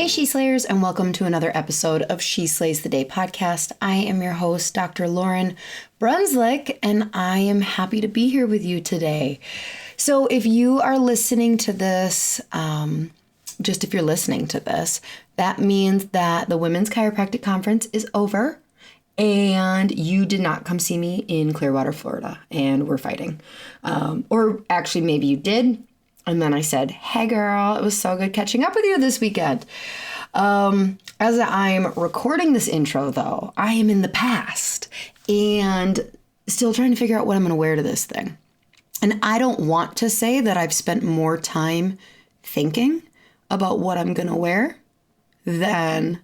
Hey, She-Slayers, and welcome to another episode of She Slays the Day podcast. I am your host, Dr. Lauren Brunslick, and I am happy to be here with you today. So if you are listening to this, just if you're listening to this, that means that the Women's Chiropractic Conference is over, and you did not come see me in Clearwater, Florida, and we're fighting. Or actually, maybe you did. And then I said, hey girl, it was so good catching up with you this weekend. As I'm recording this intro though, I am in the past and still trying to figure out what I'm going to wear to this thing. And I don't want to say that I've spent more time thinking about what I'm going to wear than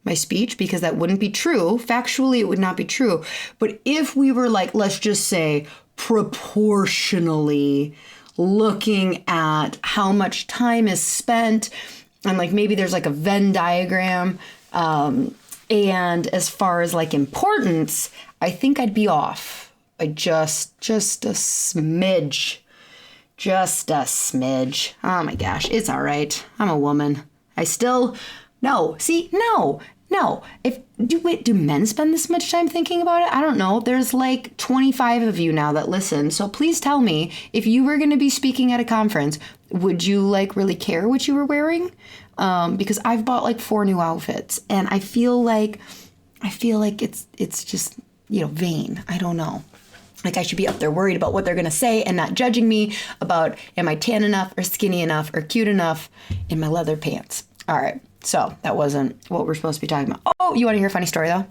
my speech, because that wouldn't be true. Factually, it would not be true. But if we were like, let's just say proportionally looking at how much time is spent, and like maybe there's like a Venn diagram, and as far as like importance, I think I'd be off by just a smidge. Just a smidge. Oh my gosh, it's all right. I'm a woman. No. Do men spend this much time thinking about it? I don't know. There's like 25 of you now that listen. So please tell me, if you were going to be speaking at a conference, would you like really care what you were wearing? Because I've bought like 4 new outfits, and I feel like it's just, vain. I don't know. Like I should be up there worried about what they're going to say and not judging me about, am I tan enough or skinny enough or cute enough in my leather pants? All right. So that wasn't what we're supposed to be talking about. Oh, you want to hear a funny story though?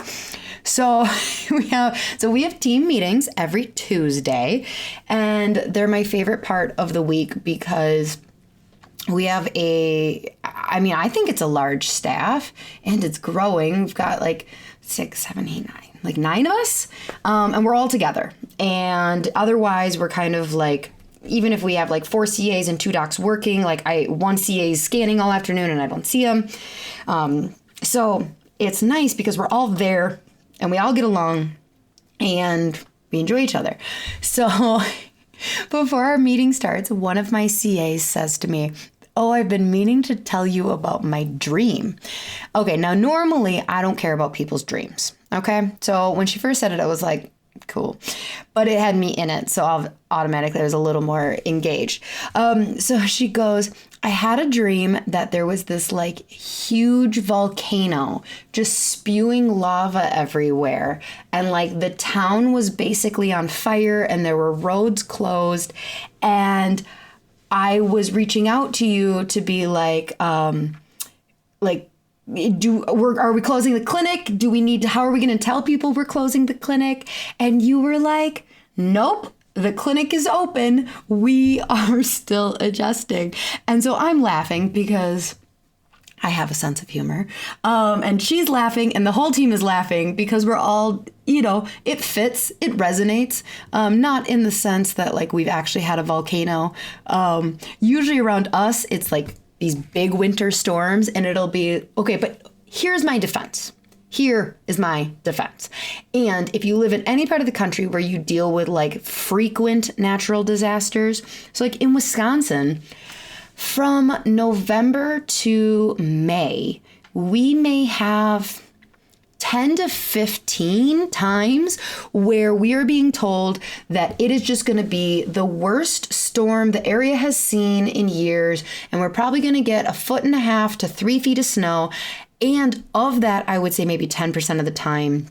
So we have team meetings every Tuesday, and they're my favorite part of the week because we have I think it's a large staff and it's growing. We've got like 6, 7, 8, 9, like 9 of us. And we're all together. And otherwise we're kind of like, even if we have like 4 CAs and 2 docs working, like one CA is scanning all afternoon and I don't see him. So it's nice because we're all there and we all get along and we enjoy each other. So before our meeting starts, one of my CAs says to me, "Oh, I've been meaning to tell you about my dream." Okay, now normally I don't care about people's dreams. Okay, so when she first said it, I was like, cool. But it had me in it, so I was a little more engaged. So she goes, "I had a dream that there was this like huge volcano just spewing lava everywhere. And like the town was basically on fire and there were roads closed. And I was reaching out to you to be like, are we closing the clinic? How are we going to tell people we're closing the clinic?" And you were like, "Nope, the clinic is open. We are still adjusting." And so I'm laughing because I have a sense of humor. And she's laughing and the whole team is laughing because we're all, it fits, it resonates. Not in the sense that like we've actually had a volcano. Usually around us, it's like these big winter storms, and it'll be, okay, but here's my defense. Here is my defense. And if you live in any part of the country where you deal with like frequent natural disasters, so like in Wisconsin, from November to May, we may have 10 to 15 times where we are being told that it is just going to be the worst storm the area has seen in years, and we're probably going to get 1.5 to 3 feet of snow. And of that, I would say maybe 10% of the time,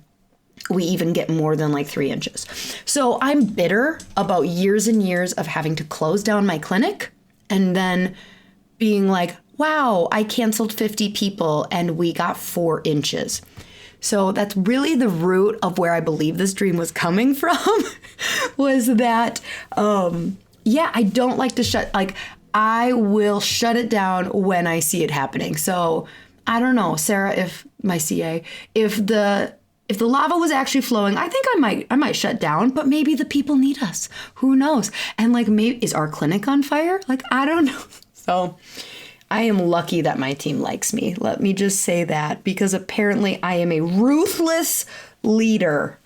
we even get more than like 3 inches. So I'm bitter about years and years of having to close down my clinic and then being like, wow, I canceled 50 people and we got 4 inches. So that's really the root of where I believe this dream was coming from, was that, I don't like to I will shut it down when I see it happening. So I don't know, Sarah, if the lava was actually flowing, I think I might shut down, but maybe the people need us. Who knows? And like, maybe is our clinic on fire? Like, I don't know. So I am lucky that my team likes me. Let me just say that, because apparently I am a ruthless leader.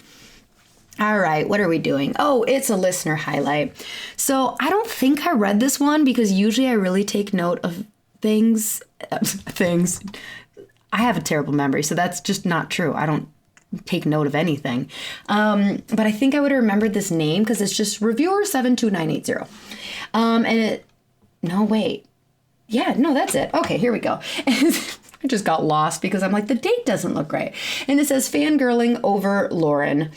All right, what are we doing? Oh, it's a listener highlight. So I don't think I read this one because usually I really take note of things. I have a terrible memory, so that's just not true. I don't take note of anything. But I think I would have remembered this name because it's just reviewer 72980. That's it. Okay, here we go. I just got lost because I'm like, the date doesn't look right. And it says fangirling over Lauren.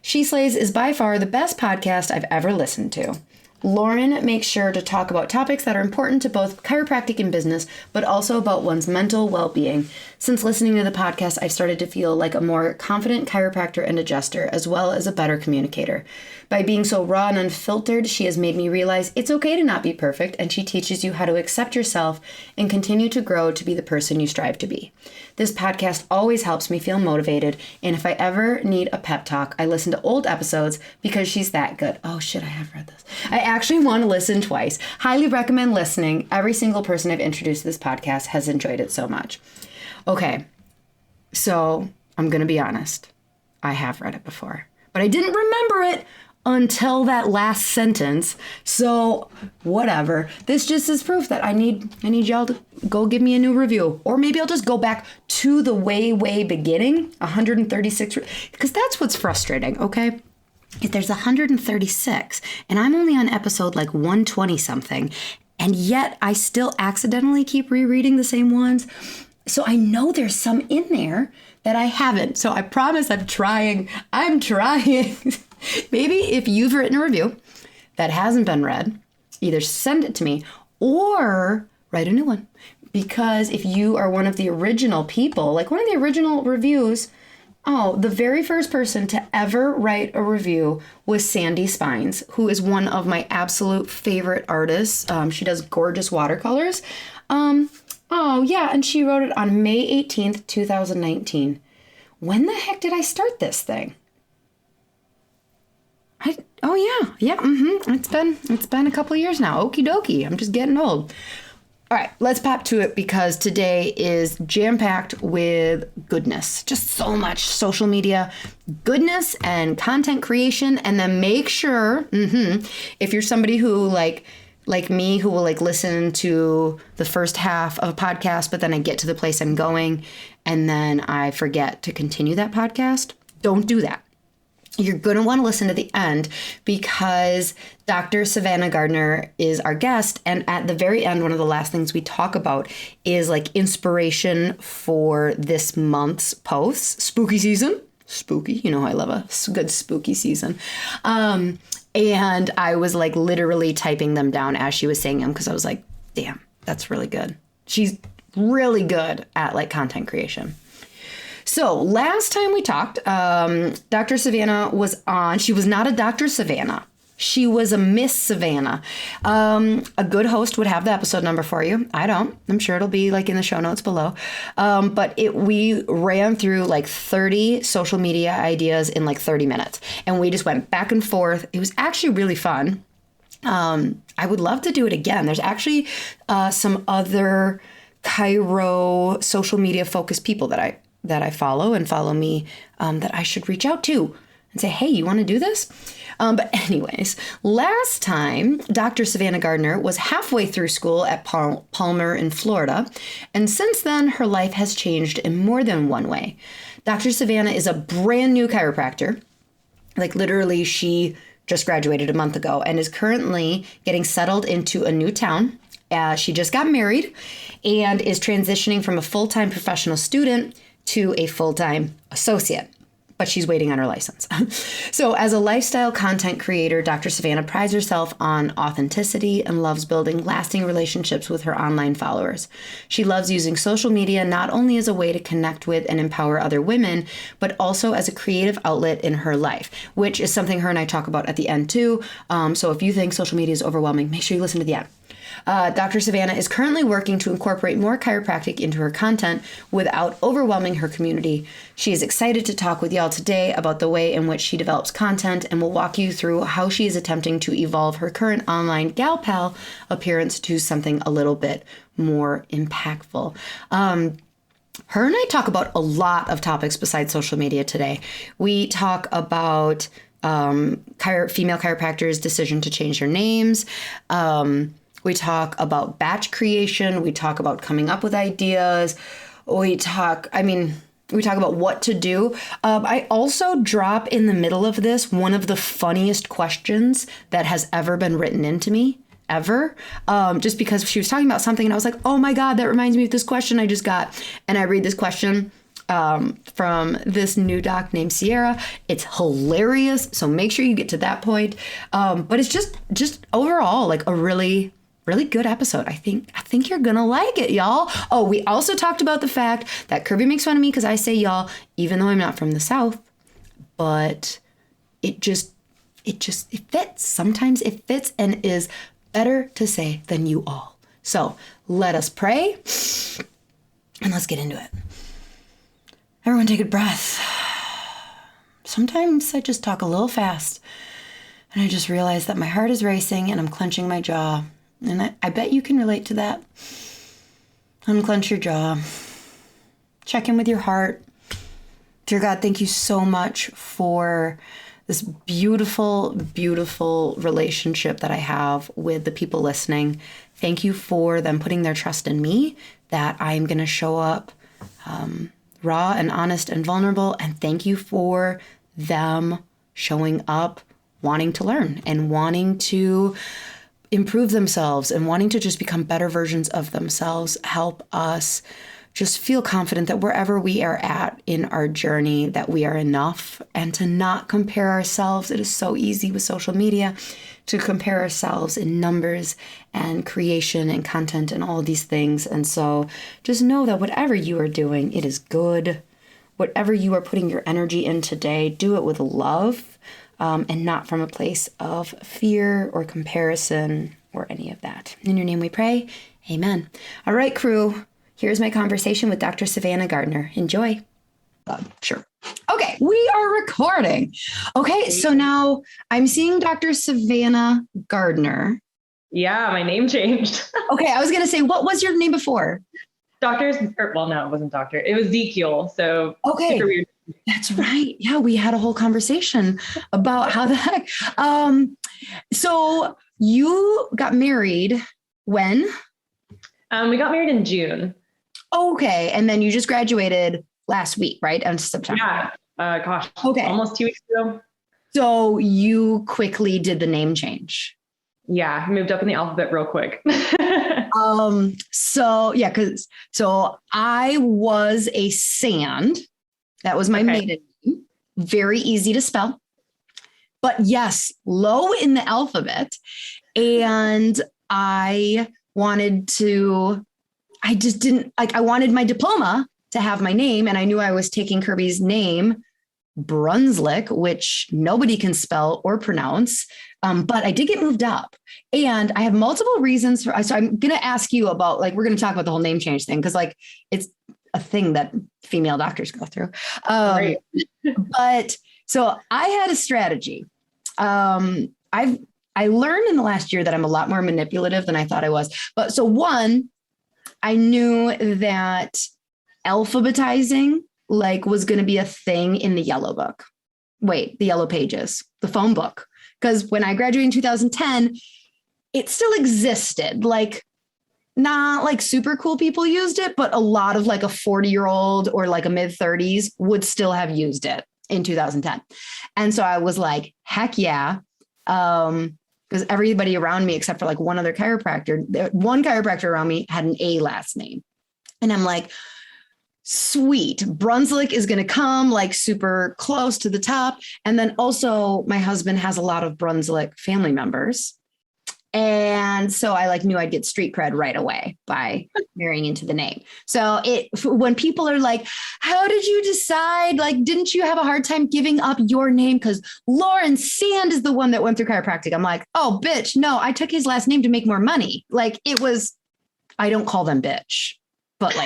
She Slays is by far the best podcast I've ever listened to. Lauren makes sure to talk about topics that are important to both chiropractic and business, but also about one's mental well-being. Since listening to the podcast, I've started to feel like a more confident chiropractor and adjuster, as well as a better communicator. By being so raw and unfiltered, she has made me realize it's okay to not be perfect, and she teaches you how to accept yourself and continue to grow to be the person you strive to be. This podcast always helps me feel motivated, and if I ever need a pep talk, I listen to old episodes because she's that good. Oh shit, I have read this. I actually want to listen twice. Highly recommend listening. Every single person I've introduced to this podcast has enjoyed it so much. Okay, so I'm going to be honest. I have read it before, but I didn't remember it until that last sentence. So whatever. This just is proof that I need y'all to go give me a new review, or maybe I'll just go back to the way beginning, 136, because that's what's frustrating. Okay. If there's 136 and I'm only on episode like 120 something, and yet I still accidentally keep rereading the same ones. So I know there's some in there that I haven't. So I promise I'm trying. Maybe if you've written a review that hasn't been read, either send it to me or write a new one. Because if you are one of the original people, like one of the original reviews, the very first person to ever write a review was Sandy Spines, who is one of my absolute favorite artists. She does gorgeous watercolors. And she wrote it on May 18th, 2019. When the heck did I start this thing? It's been a couple of years now. Okie dokie. I'm just getting old. All right, let's pop to it because today is jam-packed with goodness. Just so much social media goodness and content creation. And then make sure, if you're somebody who like me, who will like listen to the first half of a podcast, but then I get to the place I'm going and then I forget to continue that podcast, don't do that. You're going to want to listen to the end because Dr. Savannah Gardner is our guest. And at the very end, one of the last things we talk about is like inspiration for this month's posts. Spooky season. Spooky. You know, I love a good spooky season. And I was like literally typing them down as she was saying them because I was like, damn, that's really good. She's really good at like content creation. So last time we talked, Dr. Savannah was on. She was not a Dr. Savannah. She was a Miss Savannah. A good host would have the episode number for you. I don't. I'm sure it'll be like in the show notes below. But we ran through like 30 social media ideas in like 30 minutes. And we just went back and forth. It was actually really fun. I would love to do it again. There's actually some other chiro social media focused people that I follow and follow me that I should reach out to and say, hey, you want to do this? But anyways, last time, Dr. Savannah Gardner was halfway through school at Palmer in Florida. And since then, her life has changed in more than one way. Dr. Savannah is a brand new chiropractor. Like literally, she just graduated a month ago and is currently getting settled into a new town. She just got married and is transitioning from a full-time professional student to a full-time associate, but she's waiting on her license. So as a lifestyle content creator, Dr. Savannah prides herself on authenticity and loves building lasting relationships with her online followers. She loves using social media not only as a way to connect with and empower other women, but also as a creative outlet in her life, which is something her and I talk about at the end too. So if you think social media is overwhelming, make sure you listen to the end. Dr. Savannah is currently working to incorporate more chiropractic into her content without overwhelming her community. She is excited to talk with y'all today about the way in which she develops content and will walk you through how she is attempting to evolve her current online gal pal appearance to something a little bit more impactful. Her and I talk about a lot of topics besides social media today. We talk about female chiropractors' decision to change their names. We talk about batch creation. We talk about coming up with ideas. We talk about what to do. I also drop in the middle of this one of the funniest questions that has ever been written into me, ever. Just because she was talking about something and I was like, oh my God, that reminds me of this question I just got. And I read this question from this new doc named Sierra. It's hilarious. So make sure you get to that point. But it's just overall like a really good episode. I think you're gonna like it, y'all. Oh, we also talked about the fact that Kirby makes fun of me because I say y'all, even though I'm not from the South, but it fits. Sometimes it fits and is better to say than you all. So let us pray and let's get into it. Everyone take a breath. Sometimes I just talk a little fast and I just realize that my heart is racing and I'm clenching my jaw. And I bet you can relate to that. Unclench your jaw. Check in with your heart. Dear God, thank you so much for this beautiful, beautiful relationship that I have with the people listening. Thank you for them putting their trust in me, that I'm going to show up raw and honest and vulnerable. And thank you for them showing up, wanting to learn and wanting to improve themselves and wanting to just become better versions of themselves. Help us just feel confident that wherever we are at in our journey, that we are enough, and to not compare ourselves. It is so easy with social media to compare ourselves in numbers and creation and content and all these things. And so just know that whatever you are doing, it is good. Whatever you are putting your energy in today, do it with love. And not from a place of fear or comparison or any of that. In your name we pray. Amen. All right, crew. Here's my conversation with Dr. Savannah Gardner. Enjoy. Sure. Okay, we are recording. Okay, so now I'm seeing Dr. Savannah Gardner. Yeah, my name changed. Okay, I was going to say, what was your name before? No, it wasn't Doctor. It was Ezekiel. So okay. Super weird. That's right. Yeah, we had a whole conversation about how the heck. So you got married when? We got married in June. Okay. And then you just graduated last week, right? In September. Yeah. Okay. Almost 2 weeks ago. So you quickly did the name change. Yeah. Moved up in the alphabet real quick. So I was a Sand. That was my maiden name. Very easy to spell. But yes, low in the alphabet. And I wanted my diploma to have my name. And I knew I was taking Kirby's name, Brunslick, which nobody can spell or pronounce. But I did get moved up. And I have multiple reasons so I'm going to ask you about, we're going to talk about the whole name change thing. Cause it's a thing that female doctors go through. Right. But so I had a strategy. I learned in the last year that I'm a lot more manipulative than I thought I was. But so one, I knew that alphabetizing was going to be a thing in the yellow book. The yellow pages, the phone book. Because when I graduated in 2010, it still existed. Not super cool people used it, but a lot of a 40-year-old or a mid-30s would still have used it in 2010. And so I was like, heck yeah. Because everybody around me, except for one other chiropractor, one chiropractor around me had an A last name. And I'm like, sweet, Brunslick is going to come super close to the top. And then also my husband has a lot of Brunslick family members. And so I knew I'd get street cred right away by marrying into the name. So when people are like, how did you decide? Didn't you have a hard time giving up your name? Because Lauren Sand is the one that went through chiropractic. I'm like, oh, bitch. No, I took his last name to make more money. I don't call them bitch, but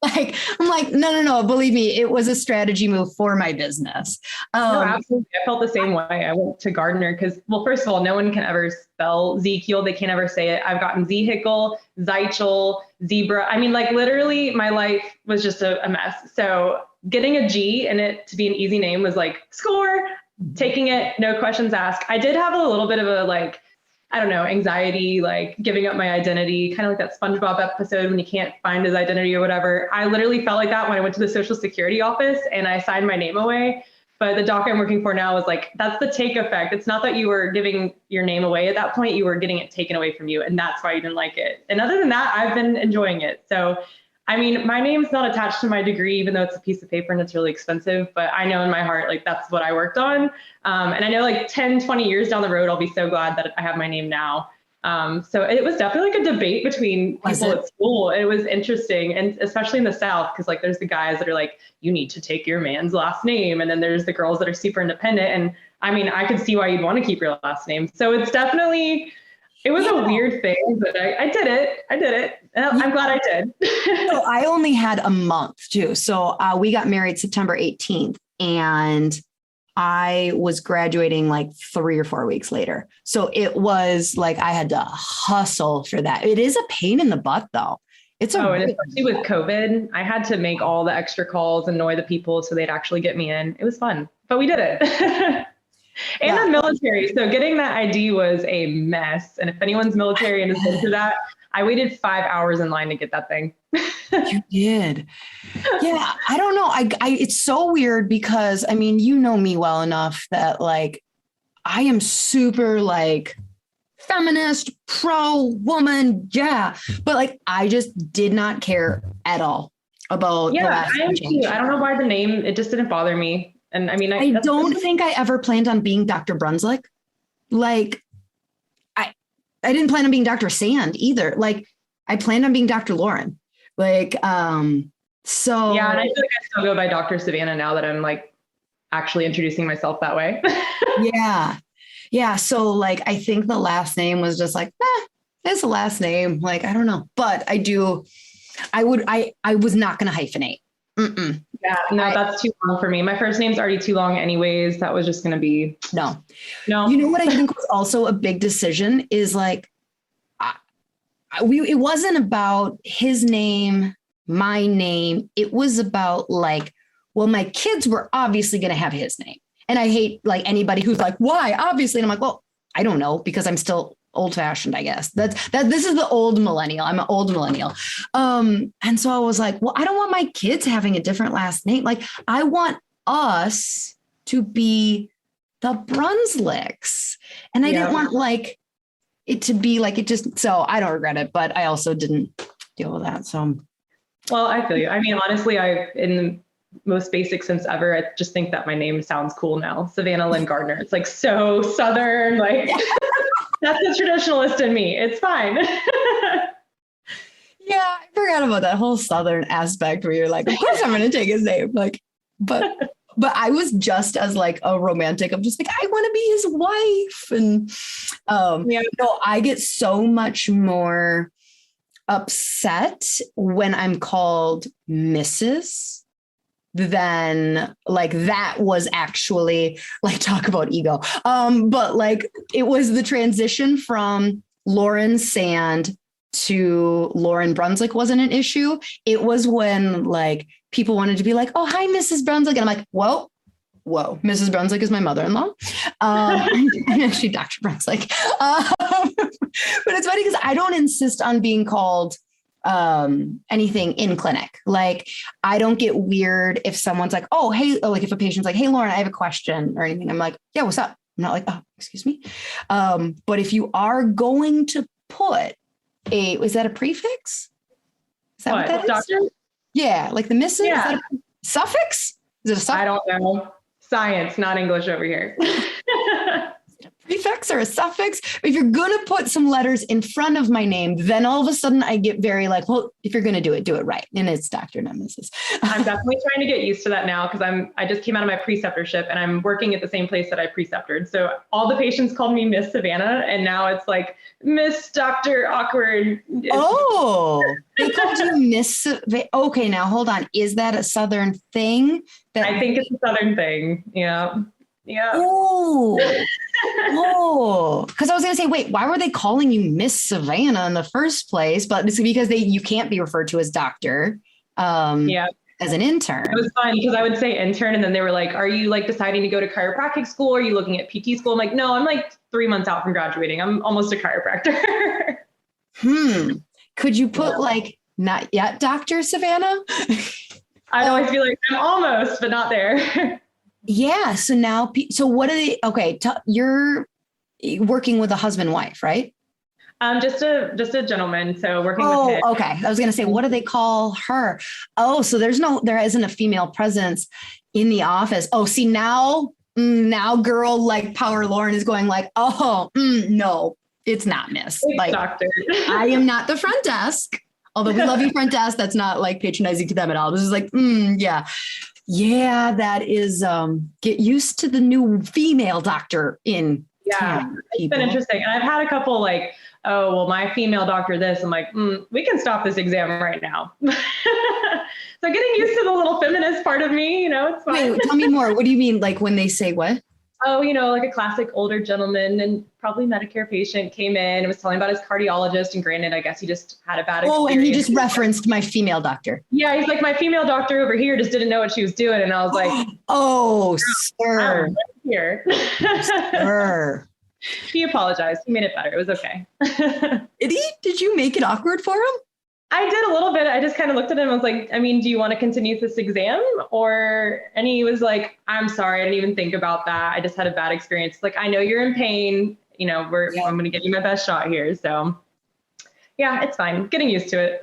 I'm like, no, believe me, it was a strategy move for my business. No, absolutely. I felt the same way. I went to Gardner because, well, first of all, no one can ever spell Ezekiel. They can't ever say it. I've gotten Zehicle, Zeichel, Zebra. I mean, literally my life was just a mess. So getting a G in it to be an easy name was score, taking it, no questions asked. I did have a little bit of a I don't know, anxiety, like giving up my identity, kind of like that SpongeBob episode when he can't find his identity or whatever. I literally felt like that when I went to the Social Security office and I signed my name away. But the doc I'm working for now was like, that's the take effect. It's not that you were giving your name away at that point, you were getting it taken away from you. And that's why you didn't like it. And other than that, I've been enjoying it. So, I mean, my name's not attached to my degree, even though it's a piece of paper and it's really expensive, but I know in my heart, like that's what I worked on. And I know like 10, 20 years down the road, I'll be so glad that I have my name now. So it was definitely like a debate between people at school. It was interesting. And especially in the South, because like there's the guys that are like, you need to take your man's last name. And then there's the girls that are super independent. And I mean, I could see why you'd want to keep your last name. So it's definitely, it was a weird thing, but I did it. And I'm glad I did. So I only had a month too. So we got married September 18th and I was graduating like 3 or 4 weeks later. So it was like, I had to hustle for that. It is a pain in the butt though. And especially with COVID, I had to make all the extra calls, annoy the people so they'd actually get me in. It was fun, but we did it. And the military. So getting that ID was a mess. And if anyone's military and has been through that, I waited 5 hours in line to get that thing. You did. Yeah. I don't know. It's so weird because I mean, you know me well enough that like, I am super like feminist, pro woman. Yeah. But like, I just did not care at all about. Yeah, I am too. I don't know why the name, it just didn't bother me. And I mean, I don't think I ever planned on being Dr. Brunswick. Like, I didn't plan on being Dr. Sand either. Like, I planned on being Dr. Lauren. Like, so. Yeah, and I feel like I still go by Dr. Savannah now that I'm like actually introducing myself that way. Yeah. Yeah. So like, I think the last name was just like, it's a last name. Like, I don't know, but I was not going to hyphenate. Mm-mm. Yeah, no, that's too long for me. My first name's already too long anyways. That was just going to be. No. You know what I think was also a big decision is like, it wasn't about his name, my name. It was about like, well, my kids were obviously going to have his name. And I hate like anybody who's like, why? Obviously. And I'm like, well, I don't know, because I'm still old fashioned, I guess. This is the old millennial. I'm an old millennial. And so I was like, well, I don't want my kids having a different last name. Like I want us to be the Brunswicks. And I didn't want like it to be like it just, so I don't regret it, but I also didn't deal with that. So. Well, I feel you. I mean, honestly, in the most basic sense ever, I just think that my name sounds cool now. Savannah Gardner. It's like so Southern, like that's the traditionalist in me. It's fine. Yeah, I forgot about that whole Southern aspect where you're like, of course I'm going to take his name. Like, but I was just as like a romantic. I'm just like, I want to be his wife. And I get so much more upset when I'm called Mrs. than like that was actually like talk about ego. But like it was the transition from Lauren Sand to Lauren Brunswick wasn't an issue. It was when like people wanted to be like, oh, hi, Mrs. Brunswick. And I'm like, whoa, Mrs. Brunswick is my mother-in-law. I'm actually Dr. Brunswick. But it's funny because I don't insist on being called anything in clinic. Like I don't get weird if someone's like, oh, hey, like if a patient's like, hey, Lauren, I have a question or anything. I'm like, yeah, what's up? I'm not like, oh, excuse me. But if you are going to put is that a prefix? Is that what that is? Doctor? Yeah. Like the Mrs. Yeah. Is that a suffix? Is it a suffix? I don't know. Science, not English over here. Prefix or a suffix. If you're going to put some letters in front of my name, then all of a sudden I get very like, well, if you're going to do it right. And it's Dr. not Mrs. I'm definitely trying to get used to that now because I just came out of my preceptorship and I'm working at the same place that I preceptored. So all the patients called me Miss Savannah and now it's like Miss Dr. Awkward. Oh, they called you Miss. Okay, now hold on. Is that a Southern thing? I think it's a Southern thing. Yeah. Yeah. Oh, because I was going to say, wait, why were they calling you Miss Savannah in the first place? But it's because you can't be referred to as doctor. Yeah. as an intern. It was fun because I would say intern and then they were like, are you like deciding to go to chiropractic school? Are you looking at PT school? I'm like, no, I'm like 3 months out from graduating. I'm almost a chiropractor. Could you put like, not yet, Dr. Savannah? I'd always be like, I'm almost, but not there. Yeah. So now, so what are they? Okay. You're working with a husband, wife, right? Just a gentleman. So working with him. Okay. I was going to say, what do they call her? Oh, so there isn't a female presence in the office. Oh, see now girl, like Power Lauren is going like, no, it's not miss. Thanks, like doctor. I am not the front desk. Although we love you, front desk. That's not like patronizing to them at all. This is like, yeah. Yeah, that is get used to the new female doctor in town. It's been interesting. And I've had a couple like, oh, well, my female doctor this. I'm like, we can stop this exam right now. So getting used to the little feminist part of me, it's fine. Wait, tell me more. What do you mean? Like when they say what? Oh, like a classic older gentleman and probably Medicare patient came in and was telling about his cardiologist. And granted, I guess he just had a bad experience. Oh, and he just referenced my female doctor. Yeah, he's like, my female doctor over here just didn't know what she was doing. And I was like, oh, sir. Here. Sir. He apologized. He made it better. It was okay. Did you make it awkward for him? I did a little bit. I just kind of looked at him. I was like, do you want to continue this exam? And he was like, I'm sorry. I didn't even think about that. I just had a bad experience. Like, I know you're in pain. I'm going to give you my best shot here. So yeah, it's fine. Getting used to it.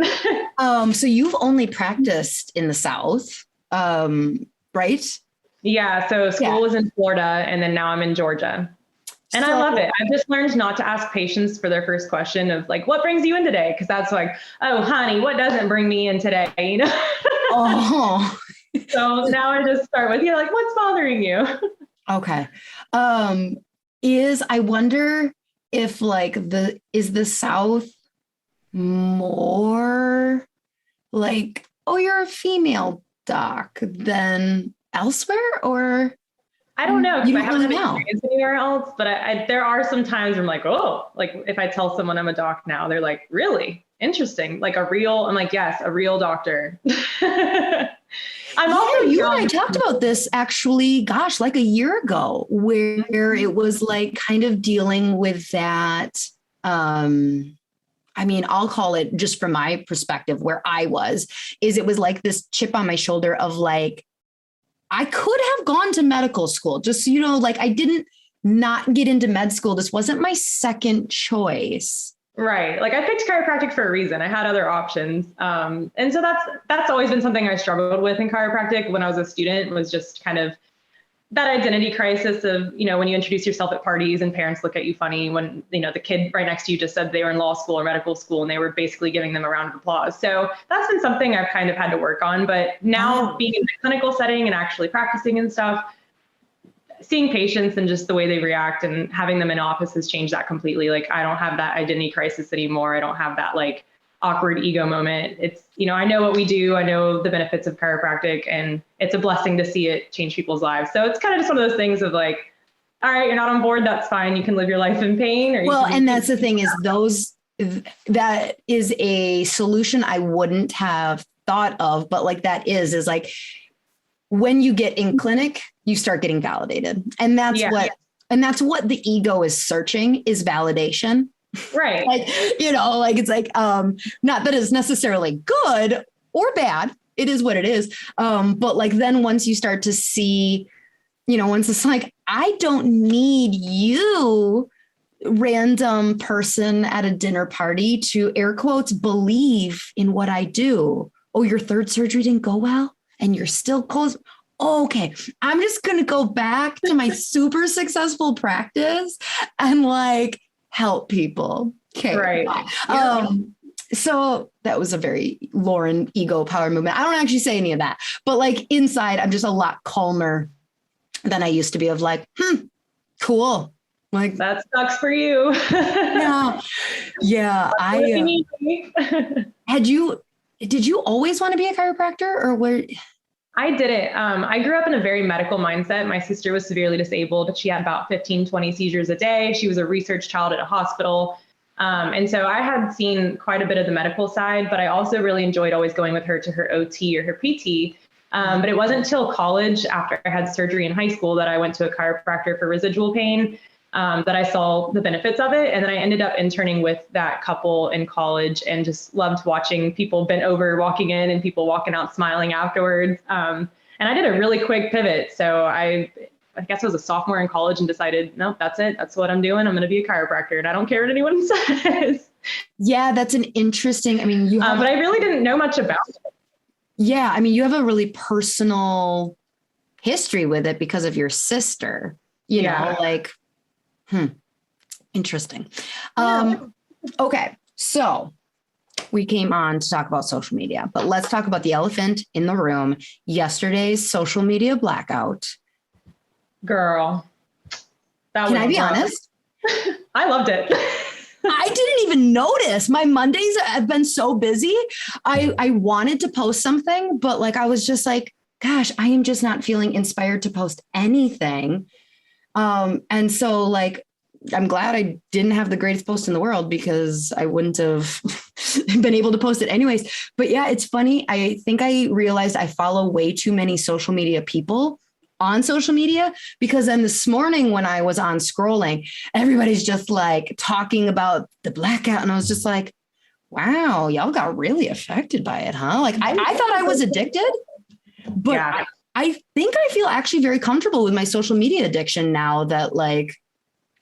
So you've only practiced in the South, right? Yeah. So school was in Florida and then now I'm in Georgia. And I love it. I've just learned not to ask patients for their first question of like, what brings you in today? Because that's like, oh, honey, what doesn't bring me in today? Oh. So now I just start with, like, what's bothering you? Okay. I wonder if like is the South more like, oh, you're a female doc than elsewhere, or? I don't know. You I don't haven't really know. experienced anywhere else, but there are some times where I'm like, oh, like if I tell someone I'm a doc now, they're like, really interesting. Like I'm like, yes, a real doctor. I'm also you and I talked about this actually, gosh, like a year ago, where it was like kind of dealing with that. I'll call it, just from my perspective, where I was, it was like this chip on my shoulder of like, I could have gone to medical school, just, like I didn't not get into med school. This wasn't my second choice. Right. Like I picked chiropractic for a reason. I had other options. And so that's always been something I struggled with in chiropractic when I was a student, was just kind of that identity crisis of, when you introduce yourself at parties and parents look at you funny when, the kid right next to you just said they were in law school or medical school and they were basically giving them a round of applause. So that's been something I've kind of had to work on. But now being in the clinical setting and actually practicing and stuff, seeing patients and just the way they react and having them in office has changed that completely. Like I don't have that identity crisis anymore. I don't have that like awkward ego moment. It's, I know what we do. I know the benefits of chiropractic and it's a blessing to see it change people's lives. So it's kind of just one of those things of like, all right, you're not on board. That's fine. You can live your life in pain. And that's the thing is that is a solution I wouldn't have thought of, but like is like when you get in clinic, you start getting validated. And that's what the ego is searching, is validation. Right. Like, it's like, not that it's necessarily good or bad. It is what it is. But like, then once you start to see, once it's like, I don't need you, random person at a dinner party, to air quotes, believe in what I do. Oh, your third surgery didn't go well and you're still close. Oh, okay. I'm just going to go back to my super successful practice and like, help people. Okay. Right. So that was a very Lauren ego power movement. I don't actually say any of that, but like inside, I'm just a lot calmer than I used to be, of like, cool. Like that sucks for you. Yeah. Did you always want to be a chiropractor, or where? I didn't. I grew up in a very medical mindset. My sister was severely disabled. She had about 15, 20 seizures a day. She was a research child at a hospital. And so I had seen quite a bit of the medical side, but I also really enjoyed always going with her to her OT or her PT. But it wasn't until college, after I had surgery in high school, that I went to a chiropractor for residual pain, that I saw the benefits of it. And then I ended up interning with that couple in college and just loved watching people bent over walking in and people walking out smiling afterwards. And I did a really quick pivot. So I guess I was a sophomore in college and decided, no, that's it. That's what I'm doing. I'm going to be a chiropractor and I don't care what anyone says. Yeah, that's an interesting, I mean, but I really didn't know much about it. Yeah. I mean, you have a really personal history with it because of your sister, you know, like, interesting. Okay. So we came on to talk about social media, but let's talk about the elephant in the room. Yesterday's social media blackout. Girl. Can I be honest? I loved it. I didn't even notice. My Mondays have been so busy. I wanted to post something, but like, I was just like, gosh, I am just not feeling inspired to post anything. And so like, I'm glad I didn't have the greatest post in the world because I wouldn't have been able to post it anyways. But yeah, it's funny. I think I realized I follow way too many social media people on social media, because then this morning when I was on scrolling, everybody's just like talking about the blackout. And I was just like, wow, y'all got really affected by it, huh? Like I thought I was addicted, but yeah. I think I feel actually very comfortable with my social media addiction now that like,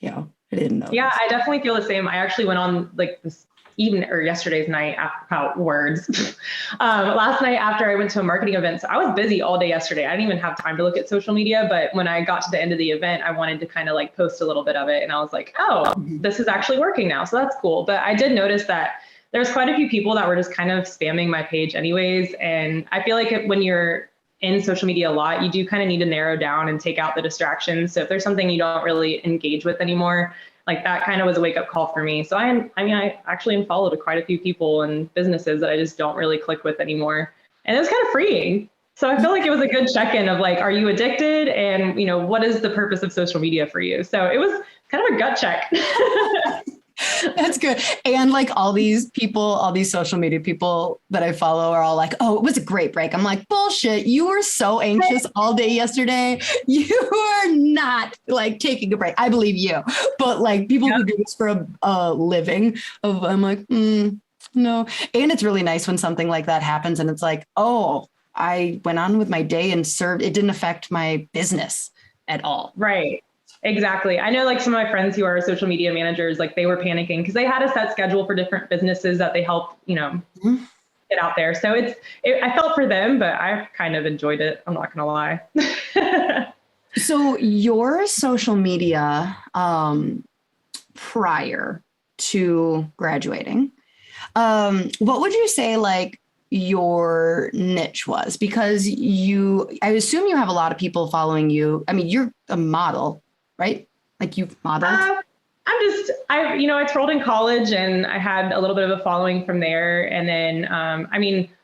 you know, I didn't know. Yeah, I definitely feel the same. I actually went on like this yesterday's night about words. Last night after I went to a marketing event, so I was busy all day yesterday. I didn't even have time to look at social media, but when I got to the end of the event, I wanted to kind of like post a little bit of it. And I was like, oh, this is actually working now. So that's cool. But I did notice that there's quite a few people that were just kind of spamming my page anyways. And I feel like when you're in social media a lot, you do kind of need to narrow down and take out the distractions. So if there's something you don't really engage with anymore, like that kind of was a wake up call for me. So I actually unfollowed quite a few people and businesses that I just don't really click with anymore. And it was kind of freeing. So I feel like it was a good check-in of like, are you addicted? And you know, what is the purpose of social media for you? So it was kind of a gut check. That's good. And like all these social media people that I follow are all like, oh, it was a great break. I'm like, bullshit. You were so anxious all day yesterday. You are not like taking a break. I believe you, but like people who do this for a living I'm like, no. And it's really nice when something like that happens and it's like, oh, I went on with my day and served. It didn't affect my business at all. Right. Exactly. I know like some of my friends who are social media managers, like they were panicking because they had a set schedule for different businesses that they help, you know, get out there. So I felt for them, but I kind of enjoyed it. I'm not going to lie. So your social media prior to graduating, what would you say like your niche was? Because I assume you have a lot of people following you. I mean, you're a model, right? Like you've modeled? I trolled in college and I had a little bit of a following from there. And then,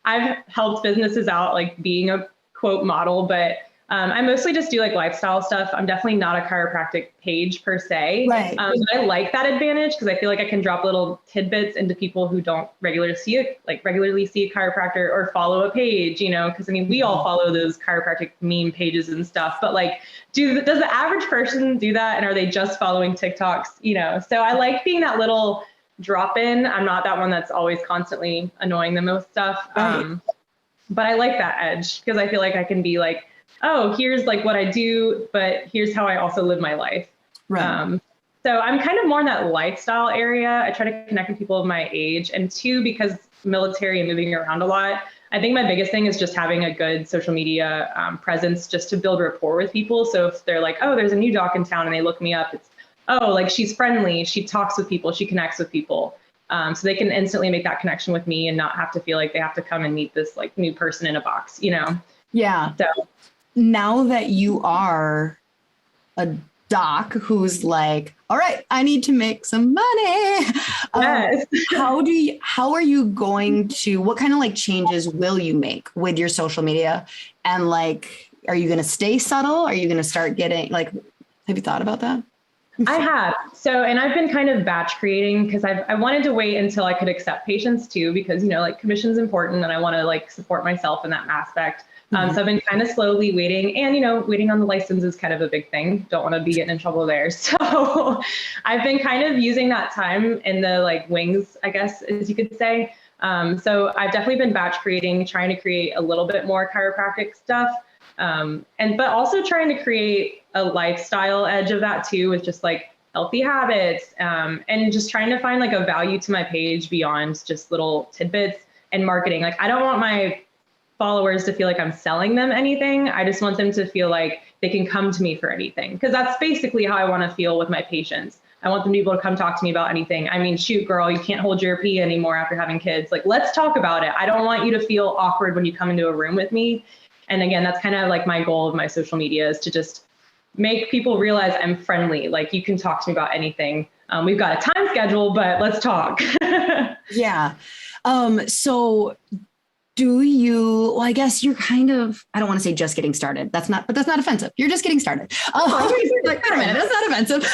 I've helped businesses out, like being a quote model, but I mostly just do like lifestyle stuff. I'm definitely not a chiropractic page per se. Right. But I like that advantage because I feel like I can drop little tidbits into people who don't regularly see a chiropractor or follow a page, you know, because I mean, we all follow those chiropractic meme pages and stuff, but like, does the average person do that? And are they just following TikToks, you know? So I like being that little drop in. I'm not that one that's always constantly annoying them with stuff. Right. But I like that edge because I feel like I can be like, oh, here's like what I do, but here's how I also live my life. Right. So I'm kind of more in that lifestyle area. I try to connect with people of my age. And two, because military and moving around a lot, I think my biggest thing is just having a good social media presence just to build rapport with people. So if they're like, oh, there's a new doc in town and they look me up, it's, oh, like she's friendly, she talks with people, she connects with people. So they can instantly make that connection with me and not have to feel like they have to come and meet this like new person in a box, you know? Yeah. So now that you are a doc who's like, all right, I need to make some money. Yes. How are you going to, what kind of like changes will you make with your social media? And like, are you going to stay subtle? Are you going to start getting like, have you thought about that? I have. So, and I've been kind of batch creating because I wanted to wait until I could accept patients too, because, you know, like commission's important and I want to like support myself in that aspect. So I've been kind of slowly waiting, and, you know, waiting on the license is kind of a big thing. Don't want to be getting in trouble there. So I've been kind of using that time in the like wings, I guess, as you could say. So I've definitely been batch creating, trying to create a little bit more chiropractic stuff. But also trying to create a lifestyle edge of that too, with just like healthy habits, and just trying to find like a value to my page beyond just little tidbits and marketing. Like, I don't want my followers to feel like I'm selling them anything. I just want them to feel like they can come to me for anything, because that's basically how I want to feel with my patients. I want them to be able to come talk to me about anything. I mean, shoot, girl, you can't hold your pee anymore after having kids. Like, let's talk about it. I don't want you to feel awkward when you come into a room with me. And again, that's kind of like my goal of my social media, is to just make people realize I'm friendly. Like, you can talk to me about anything. We've got a time schedule, but let's talk. Yeah. So well, I guess you're kind of, I don't want to say just getting started. But that's not offensive. You're just getting started. Like, wait a minute, that's not offensive.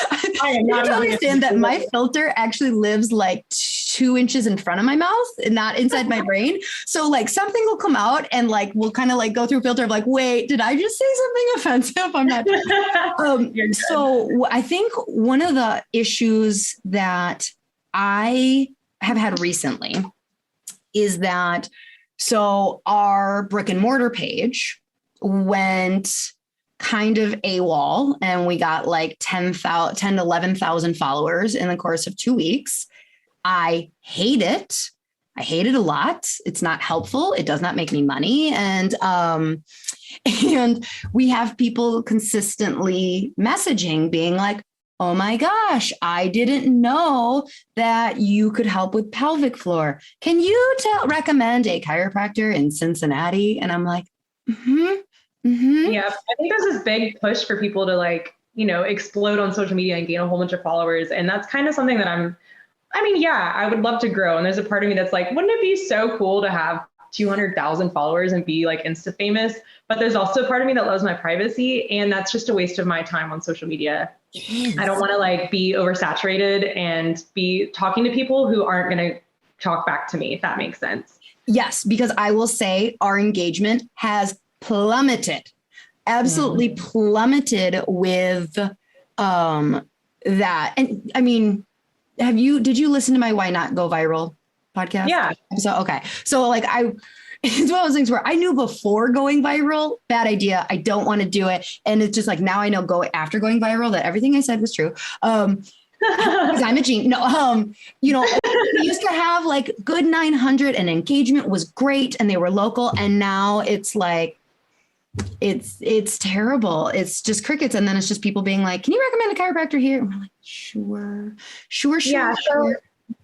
I am not. You understand that my filter actually lives like 2 inches in front of my mouth and not inside my brain. So like something will come out and like we'll kind of like go through a filter of like, wait, did I just say something offensive? I'm not. So I think one of the issues that I have had recently is that, so our brick and mortar page went kind of AWOL, and we got like 10 to 11,000 followers in the course of 2 weeks. I hate it. I hate it a lot. It's not helpful. It does not make me money. And we have people consistently messaging being like, oh my gosh, I didn't know that you could help with pelvic floor. Can you recommend a chiropractor in Cincinnati? And I'm like, Yeah, I think there's this big push for people to like, you know, explode on social media and gain a whole bunch of followers. And that's kind of something that I would love to grow. And there's a part of me that's like, wouldn't it be so cool to have 200,000 followers and be like Insta famous? But there's also a part of me that loves my privacy. And that's just a waste of my time on social media. I don't want to like be oversaturated and be talking to people who aren't going to talk back to me, if that makes sense. Yes, because I will say our engagement has plummeted, absolutely plummeted with that. And I mean, did you listen to my Why Not Go Viral podcast? Yeah. So, okay. So like it's one of those things where I knew before going viral, bad idea. I don't want to do it. And it's just like, now I know after going viral that everything I said was true. Because I'm a genius. No, you know, we used to have like good 900 and engagement was great and they were local. And now it's like, it's terrible. It's just crickets. And then it's just people being like, can you recommend a chiropractor here? And we're like, sure. Yeah. So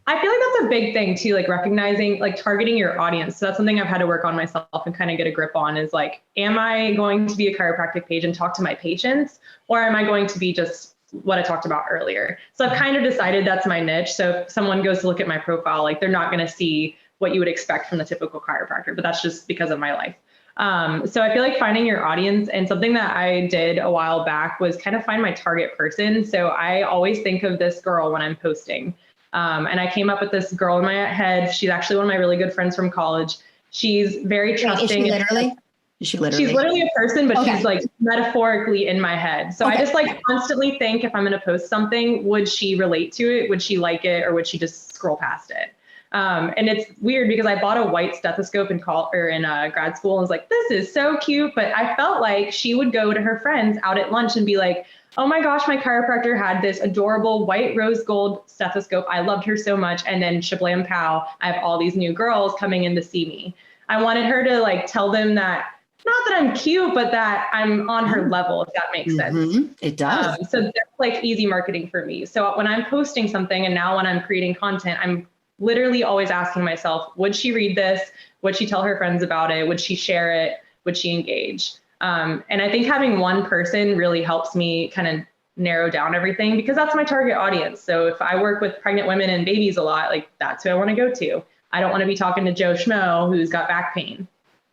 I feel like that's a big thing too, like recognizing, like targeting your audience. So that's something I've had to work on myself and kind of get a grip on, is like, am I going to be a chiropractic page and talk to my patients, or am I going to be just what I talked about earlier? So I've kind of decided that's my niche. So if someone goes to look at my profile, like they're not going to see what you would expect from the typical chiropractor, but that's just because of my life. So I feel like finding your audience, and something that I did a while back was kind of find my target person. So I always think of this girl when I'm posting. And I came up with this girl in my head. She's actually one of my really good friends from college. She's very trusting. Is she literally? She's literally a person, but Okay. she's like metaphorically in my head. So Okay. I just like constantly think, if I'm going to post something, would she relate to it? Would she like it? Or would she just scroll past it? And it's weird because I bought a white stethoscope in grad school and was like, this is so cute. But I felt like she would go to her friends out at lunch and be like, oh my gosh, my chiropractor had this adorable white rose gold stethoscope. I loved her so much. And then shablam pow, I have all these new girls coming in to see me. I wanted her to like tell them that, not that I'm cute, but that I'm on her level, if that makes sense. It does. So that's like easy marketing for me. So when I'm posting something, and now when I'm creating content, I'm literally always asking myself, would she read this? Would she tell her friends about it? Would she share it? Would she engage? And I think having one person really helps me kind of narrow down everything, because that's my target audience. So if I work with pregnant women and babies a lot, like that's who I want to go to. I don't want to be talking to Joe Schmo who's got back pain.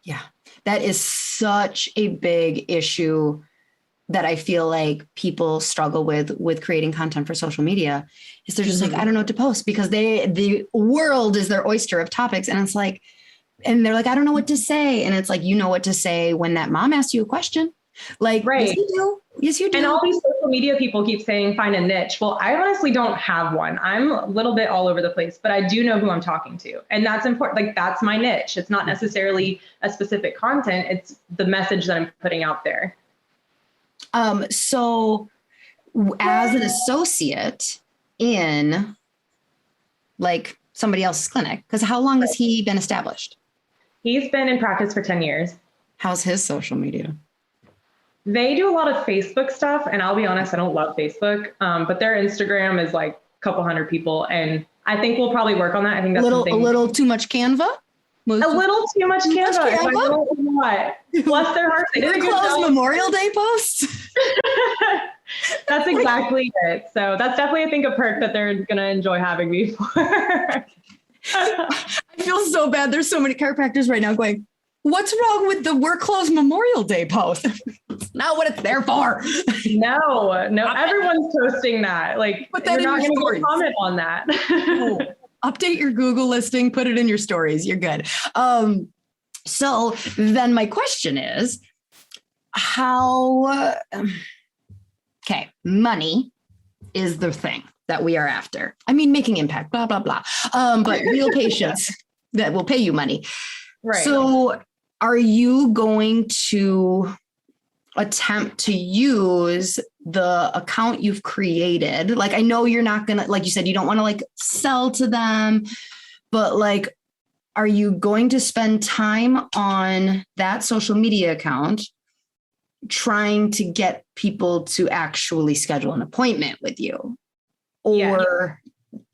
Yeah, that is such a big issue that I feel like people struggle with creating content for social media is they're just like, I don't know what to post because the world is their oyster of topics. And it's like, and they're like, I don't know what to say. And it's like, you know what to say when that mom asks you a question. Like, right. Yes, you do. Yes, you do. And all these social media people keep saying, find a niche. Well, I honestly don't have one. I'm a little bit all over the place, but I do know who I'm talking to. And that's important. Like, that's my niche. It's not necessarily a specific content. It's the message that I'm putting out there. So as an associate in like somebody else's clinic, because how long has he been established? He's been in practice for 10 years. How's his social media? They do a lot of Facebook stuff. And I'll be honest, I don't love Facebook, but their Instagram is like a couple hundred people. And I think we'll probably work on that. I think that's a little too much Canva. A little too much Canva. What? Bless their hearts. They did a good job. Memorial Day posts. That's exactly it. So that's definitely, I think, a perk that they're going to enjoy having me for. I feel so bad. There's so many chiropractors right now going, what's wrong with the we're closed Memorial Day post? It's not what it's there for. No, everyone's posting that. Like, put that you're in not your going to comment on that. Oh, update your Google listing, put it in your stories. You're good. So then my question is, how, okay, money is the thing that we are after. I mean, making impact, blah, blah, blah. But real patients that will pay you money. Right. So are you going to attempt to use the account you've created? Like, I know you're not going to, like you said, you don't want to like sell to them, but like, are you going to spend time on that social media account trying to get people to actually schedule an appointment with you? Or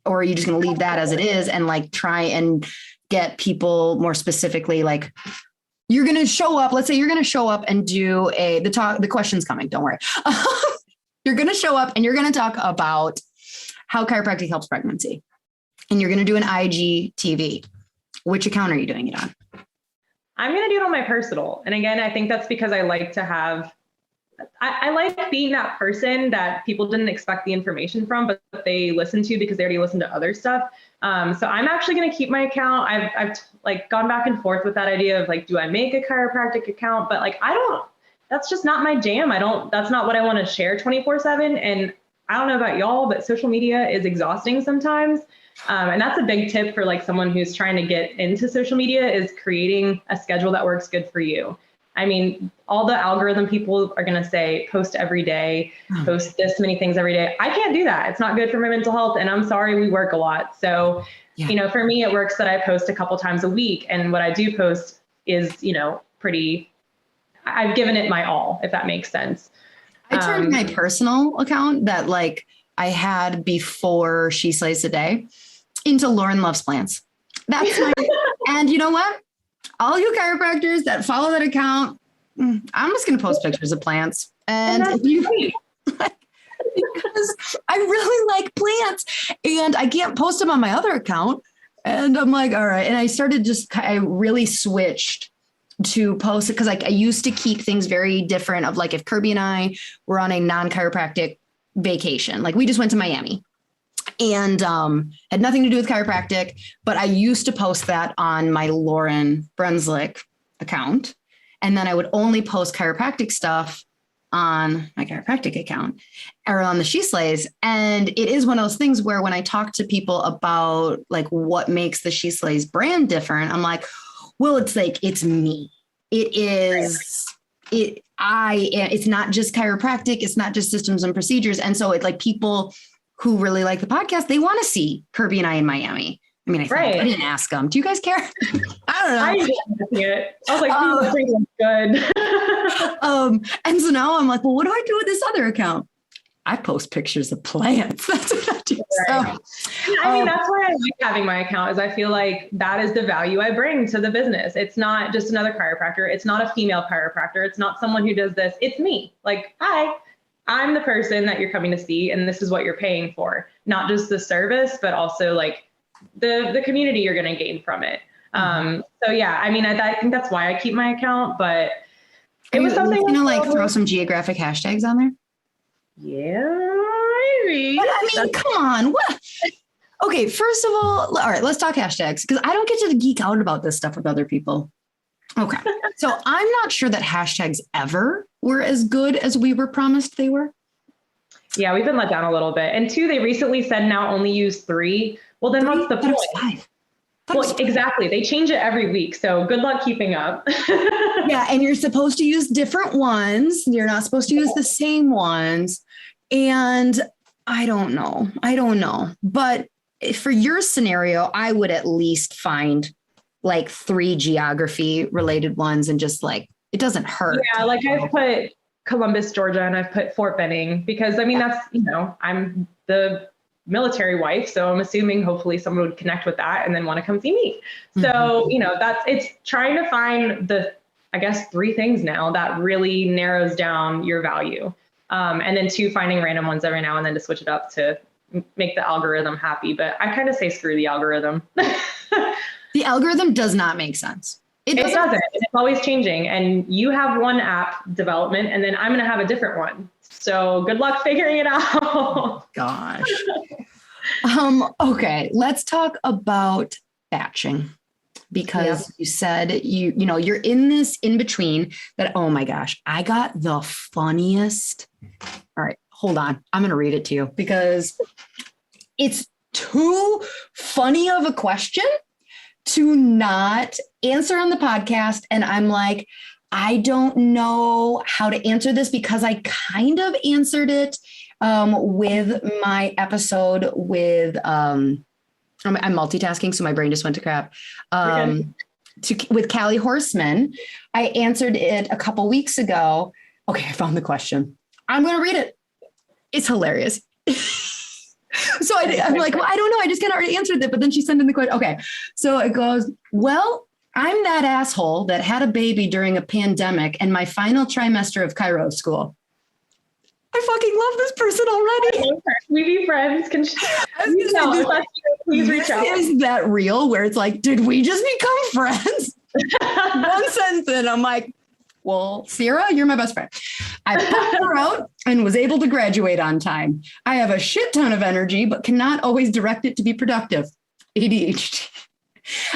are you just going to leave that as it is and like try and get people more specifically, like you're going to show up, let's say you're going to show up and do the question's coming, don't worry. You're going to show up and you're going to talk about how chiropractic helps pregnancy. And you're going to do an IGTV. Which account are you doing it on? I'm going to do it on my personal. And again, I think that's because I like to have, I like being that person that people didn't expect the information from, but they listen to because they already listened to other stuff. So I'm actually going to keep my account. I've like gone back and forth with that idea of like, do I make a chiropractic account? But like, that's just not my jam. That's not what I want to share 24/7. And I don't know about y'all, but social media is exhausting sometimes. And that's a big tip for like someone who's trying to get into social media is creating a schedule that works good for you. I mean, all the algorithm people are going to say, post every day, post this many things every day. I can't do that. It's not good for my mental health. And I'm sorry, we work a lot. So, for me, it works that I post a couple times a week. And what I do post is, I've given it my all, if that makes sense. I turned my personal account that like I had before sheslays Today into Lauren Loves Plants. That's my, and you know what? All you chiropractors that follow that account, I'm just going to post pictures of plants. And if you, because I really like plants and I can't post them on my other account. And I'm like, all right. And I really switched to post it because like I used to keep things very different of like if Kirby and I were on a non-chiropractic vacation, like we just went to Miami and had nothing to do with chiropractic, but I used to post that on my Lauren Brunslick account. And then I would only post chiropractic stuff on my chiropractic account or on the sheslays. And it is one of those things where when I talk to people about like what makes the sheslays brand different, I'm like, well, it's like, it's me. It is, it's not just chiropractic. It's not just systems and procedures. And so it's like people who really like the podcast, they want to see Kirby and I in Miami. I mean, I didn't ask them. Do you guys care? I don't know. I didn't see it. I was like, this is good. And so now I'm like, well, what do I do with this other account? I post pictures of plants. That's what I do. Right. So, I mean, that's why I like having my account is I feel like that is the value I bring to the business. It's not just another chiropractor. It's not a female chiropractor. It's not someone who does this. It's me. Like, hi, I'm the person that you're coming to see, and this is what you're paying for. Not just the service, but also like the community you're going to gain from it. So yeah, I mean, I think that's why I keep my account, but It was something you know, like throw some geographic hashtags on there. Yeah, maybe. But I mean, come on. What? Okay, first of all right, let's talk hashtags because I don't get to geek out about this stuff with other people. Okay, so I'm not sure that hashtags ever were as good as we were promised they were. Yeah, we've been let down a little bit. And 2, they recently said now only use 3. Well, then what's the point? 5. Well, exactly. They change it every week. So good luck keeping up. Yeah. And you're supposed to use different ones. You're not supposed to use the same ones. And I don't know. But for your scenario, I would at least find like 3 geography related ones and just like, it doesn't hurt. Yeah. Like I've put Columbus, Georgia, and I've put Fort Benning because I mean, that's, I'm the military wife. So I'm assuming hopefully someone would connect with that and then want to come see me. So, it's trying to find the, I guess, 3 things now that really narrows down your value. And then 2, finding random ones every now and then to switch it up to make the algorithm happy. But I kind of say, screw the algorithm. The algorithm does not make sense. It doesn't. It's always changing. And you have one app development and then I'm going to have a different one. So good luck figuring it out. Oh, gosh. Okay, let's talk about batching because you said you're in this in between that. Oh my gosh, I got the funniest. All right, hold on. I'm going to read it to you because it's too funny of a question to not answer on the podcast. And I'm like, I don't know how to answer this because I kind of answered it with my episode with, I'm multitasking, so my brain just went to crap. With Callie Horseman, I answered it a couple weeks ago. Okay, I found the question. I'm going to read it. It's hilarious. So I'm like, well, I don't know. I just kind of already answered it. But then she sent in the question. Okay, so it goes, well, I'm that asshole that had a baby during a pandemic and my final trimester of Cairo school. I fucking love this person already. I love her. Can we be friends? Please reach out. Is that real? Where it's like, did we just become friends? One sentence and I'm like, well, Sierra, you're my best friend. I popped her out and was able to graduate on time. I have a shit ton of energy, but cannot always direct it to be productive. ADHD.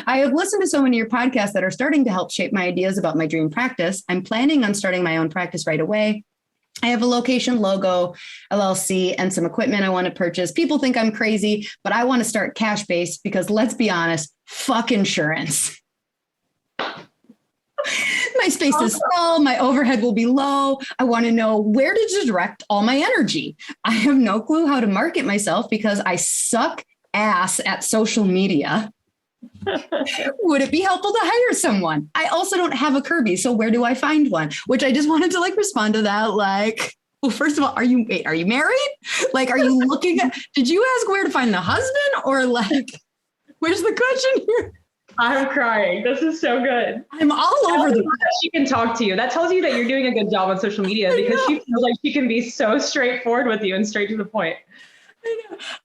I have listened to so many of your podcasts that are starting to help shape my ideas about my dream practice. I'm planning on starting my own practice right away. I have a location, logo, LLC, and some equipment I want to purchase. People think I'm crazy, but I want to start cash-based because let's be honest, fuck insurance. My space is small. My overhead will be low. I want to know where to direct all my energy. I have no clue how to market myself because I suck ass at social media. Would it be helpful to hire someone? I also don't have a Kirby, so where do I find one? Which I just wanted to respond to that. Well, first of all, are you married? Are you looking at? Did you ask where to find the husband, or where's the question here? I'm crying. This is so good. I'm all over the. She can talk to you. That tells you that you're doing a good job on social media because she feels like she can be so straightforward with you and straight to the point.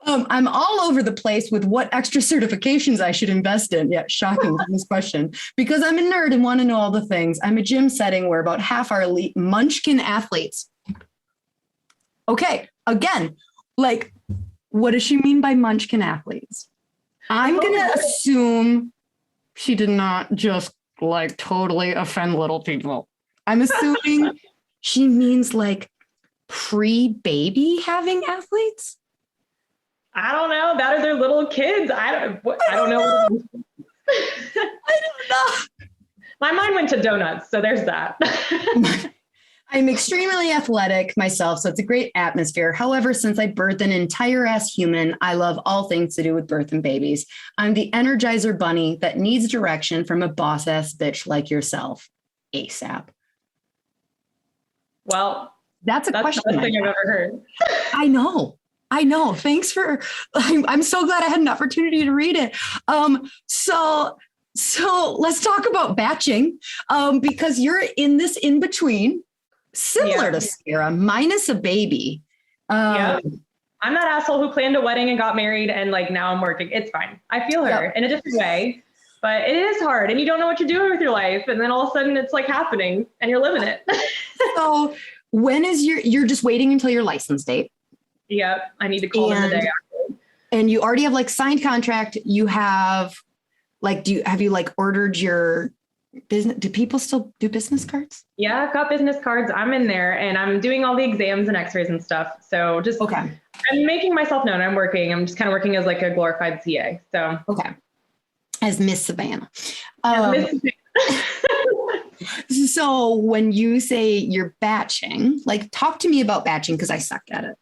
I'm all over the place with what extra certifications I should invest in. Yeah, shocking this question. Because I'm a nerd and want to know all the things. I'm a gym setting where about half are elite munchkin athletes. Okay, again, what does she mean by munchkin athletes? I'm going to assume she did not just totally offend little people. I'm assuming she means pre-baby having athletes. I don't know. That are their little kids. I don't know. I don't know. My mind went to donuts. So there's that. I'm extremely athletic myself, so it's a great atmosphere. However, since I birthed an entire ass human, I love all things to do with birth and babies. I'm the Energizer bunny that needs direction from a boss ass bitch like yourself. ASAP. Well, that's the best thing I've ever heard. I know. Thanks I'm so glad I had an opportunity to read it. So let's talk about batching, because you're in this in between, similar to Sarah, minus a baby. Yeah. I'm that asshole who planned a wedding and got married and now I'm working. It's fine. I feel her in a different way. but it is hard and you don't know what you're doing with your life. And then all of a sudden it's like happening and you're living it. So when is you're just waiting until your license date? Yep. I need to call them the day after. And you already have like signed contract. You have like, have you like ordered your business? Do people still do business cards? Yeah, I've got business cards. I'm in there and I'm doing all the exams and x-rays and stuff. So just, okay. I'm making myself known. I'm just kind of working as like a glorified CA. So, okay. As Miss Savannah. So when you say you're batching, like talk to me about batching because I suck at it.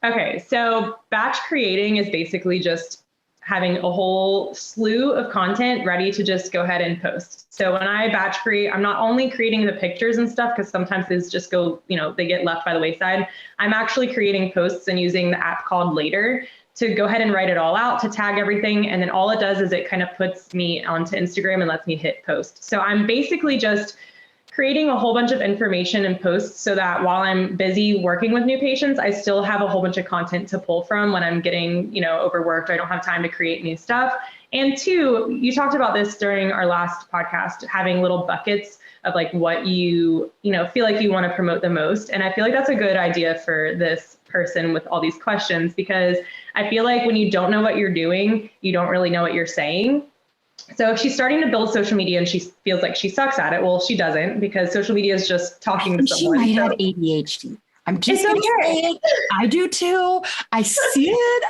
Okay, so batch creating is basically just having a whole slew of content ready to just go ahead and post. So when I batch create, I'm not only creating the pictures and stuff because sometimes these just go, they get left by the wayside. I'm actually creating posts and using the app called Later to go ahead and write it all out, to tag everything. And then all it does is it kind of puts me onto Instagram and lets me hit post. So I'm basically just creating a whole bunch of information and posts so that while I'm busy working with new patients, I still have a whole bunch of content to pull from when I'm getting, overworked. I don't have time to create new stuff. And two, you talked about this during our last podcast, having little buckets of like what you feel like you want to promote the most. And I feel like that's a good idea for this person with all these questions, because I feel like when you don't know what you're doing, you don't really know what you're saying. So if she's starting to build social media and she feels like she sucks at it, well, she doesn't, because social media is just talking to someone. She might have ADHD. I'm just going to say it. I do too. I see it.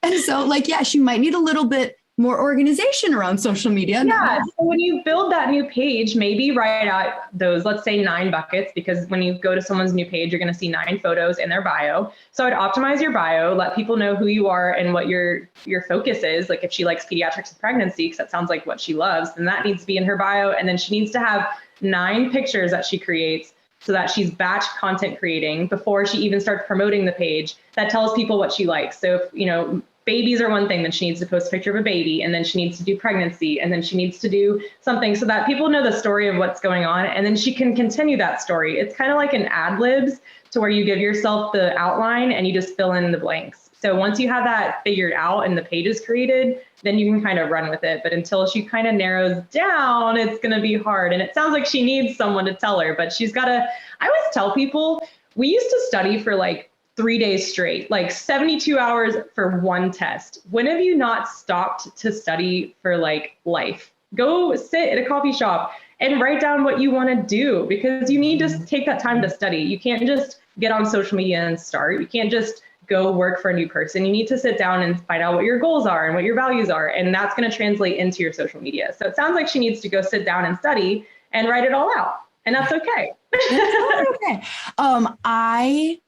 And so she might need a little bit more organization around social media. Yeah. So when you build that new page, maybe write out those, let's say 9 buckets, because when you go to someone's new page, you're going to see 9 photos in their bio. So I'd optimize your bio, let people know who you are and what your focus is. Like if she likes pediatrics and pregnancy, because that sounds like what she loves, then that needs to be in her bio. And then she needs to have 9 pictures that she creates so that she's batch content creating before she even starts promoting the page that tells people what she likes. So if, babies are one thing, then she needs to post a picture of a baby, and then she needs to do pregnancy, and then she needs to do something so that people know the story of what's going on, and then she can continue that story. It's kind of like an ad libs to where you give yourself the outline and you just fill in the blanks. So once you have that figured out and the page is created, then you can kind of run with it. But until she kind of narrows down, it's going to be hard. And it sounds like she needs someone to tell her, but she's got to, I always tell people, we used to study for like 3 days straight, like 72 hours for one test. When have you not stopped to study for like life? Go sit at a coffee shop and write down what you want to do, because you need to take that time to study. You can't just get on social media and start. You can't just go work for a new person. You need to sit down and find out what your goals are and what your values are. And that's going to translate into your social media. So it sounds like she needs to go sit down and study and write it all out. And that's okay. That's okay. I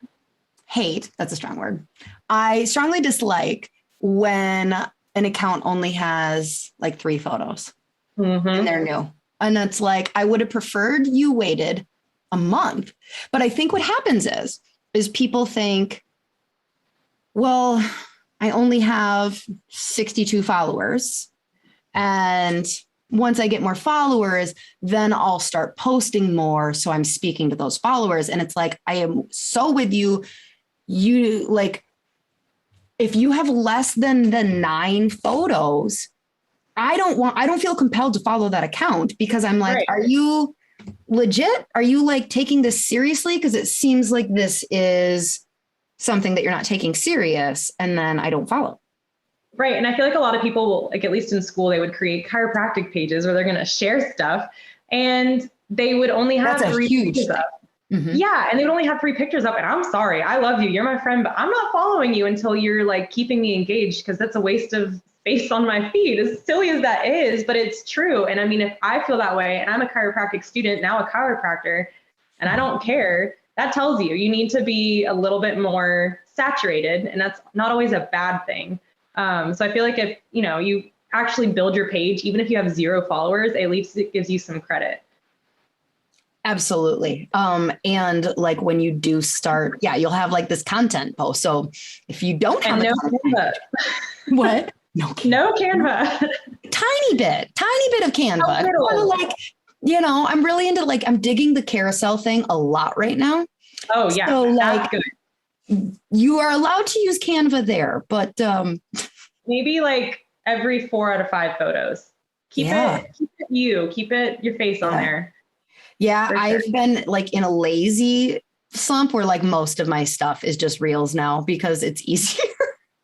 hate, that's a strong word. I strongly dislike when an account only has like 3 photos and they're new. And it's like, I would have preferred you waited a month. But I think what happens is people think, well, I only have 62 followers. And once I get more followers, then I'll start posting more. So I'm speaking to those followers. And it's like, I am so with you. You like, if you have less than the 9 photos, I don't feel compelled to follow that account, because I'm like, right. Are you legit? Are you like taking this seriously? Because it seems like this is something that you're not taking serious. And then I don't follow. Right. And I feel like a lot of people will, like, at least in school, they would create chiropractic pages where they're going to share stuff, and they would only have 3 pictures up. Mm-hmm. Yeah. And they'd only have 3 pictures up. And I'm sorry, I love you, you're my friend, but I'm not following you until you're like keeping me engaged, because that's a waste of space on my feed, as silly as that is, but it's true. And I mean, if I feel that way, and I'm a chiropractic student, now a chiropractor, and I don't care, that tells you need to be a little bit more saturated, and that's not always a bad thing. So I feel like if, you actually build your page, even if you have 0 followers, at least it gives you some credit. Absolutely. And like when you do start, you'll have like this content post. So if you don't have Canva. What? No Canva. Tiny bit of Canva. I'm really into I'm digging the carousel thing a lot right now. Oh yeah. So that's good. You are allowed to use Canva there, but maybe like every 4 out of 5 photos. Keep it you, keep it your face on there. Yeah, I've been like in a lazy slump where like most of my stuff is just reels now because it's easier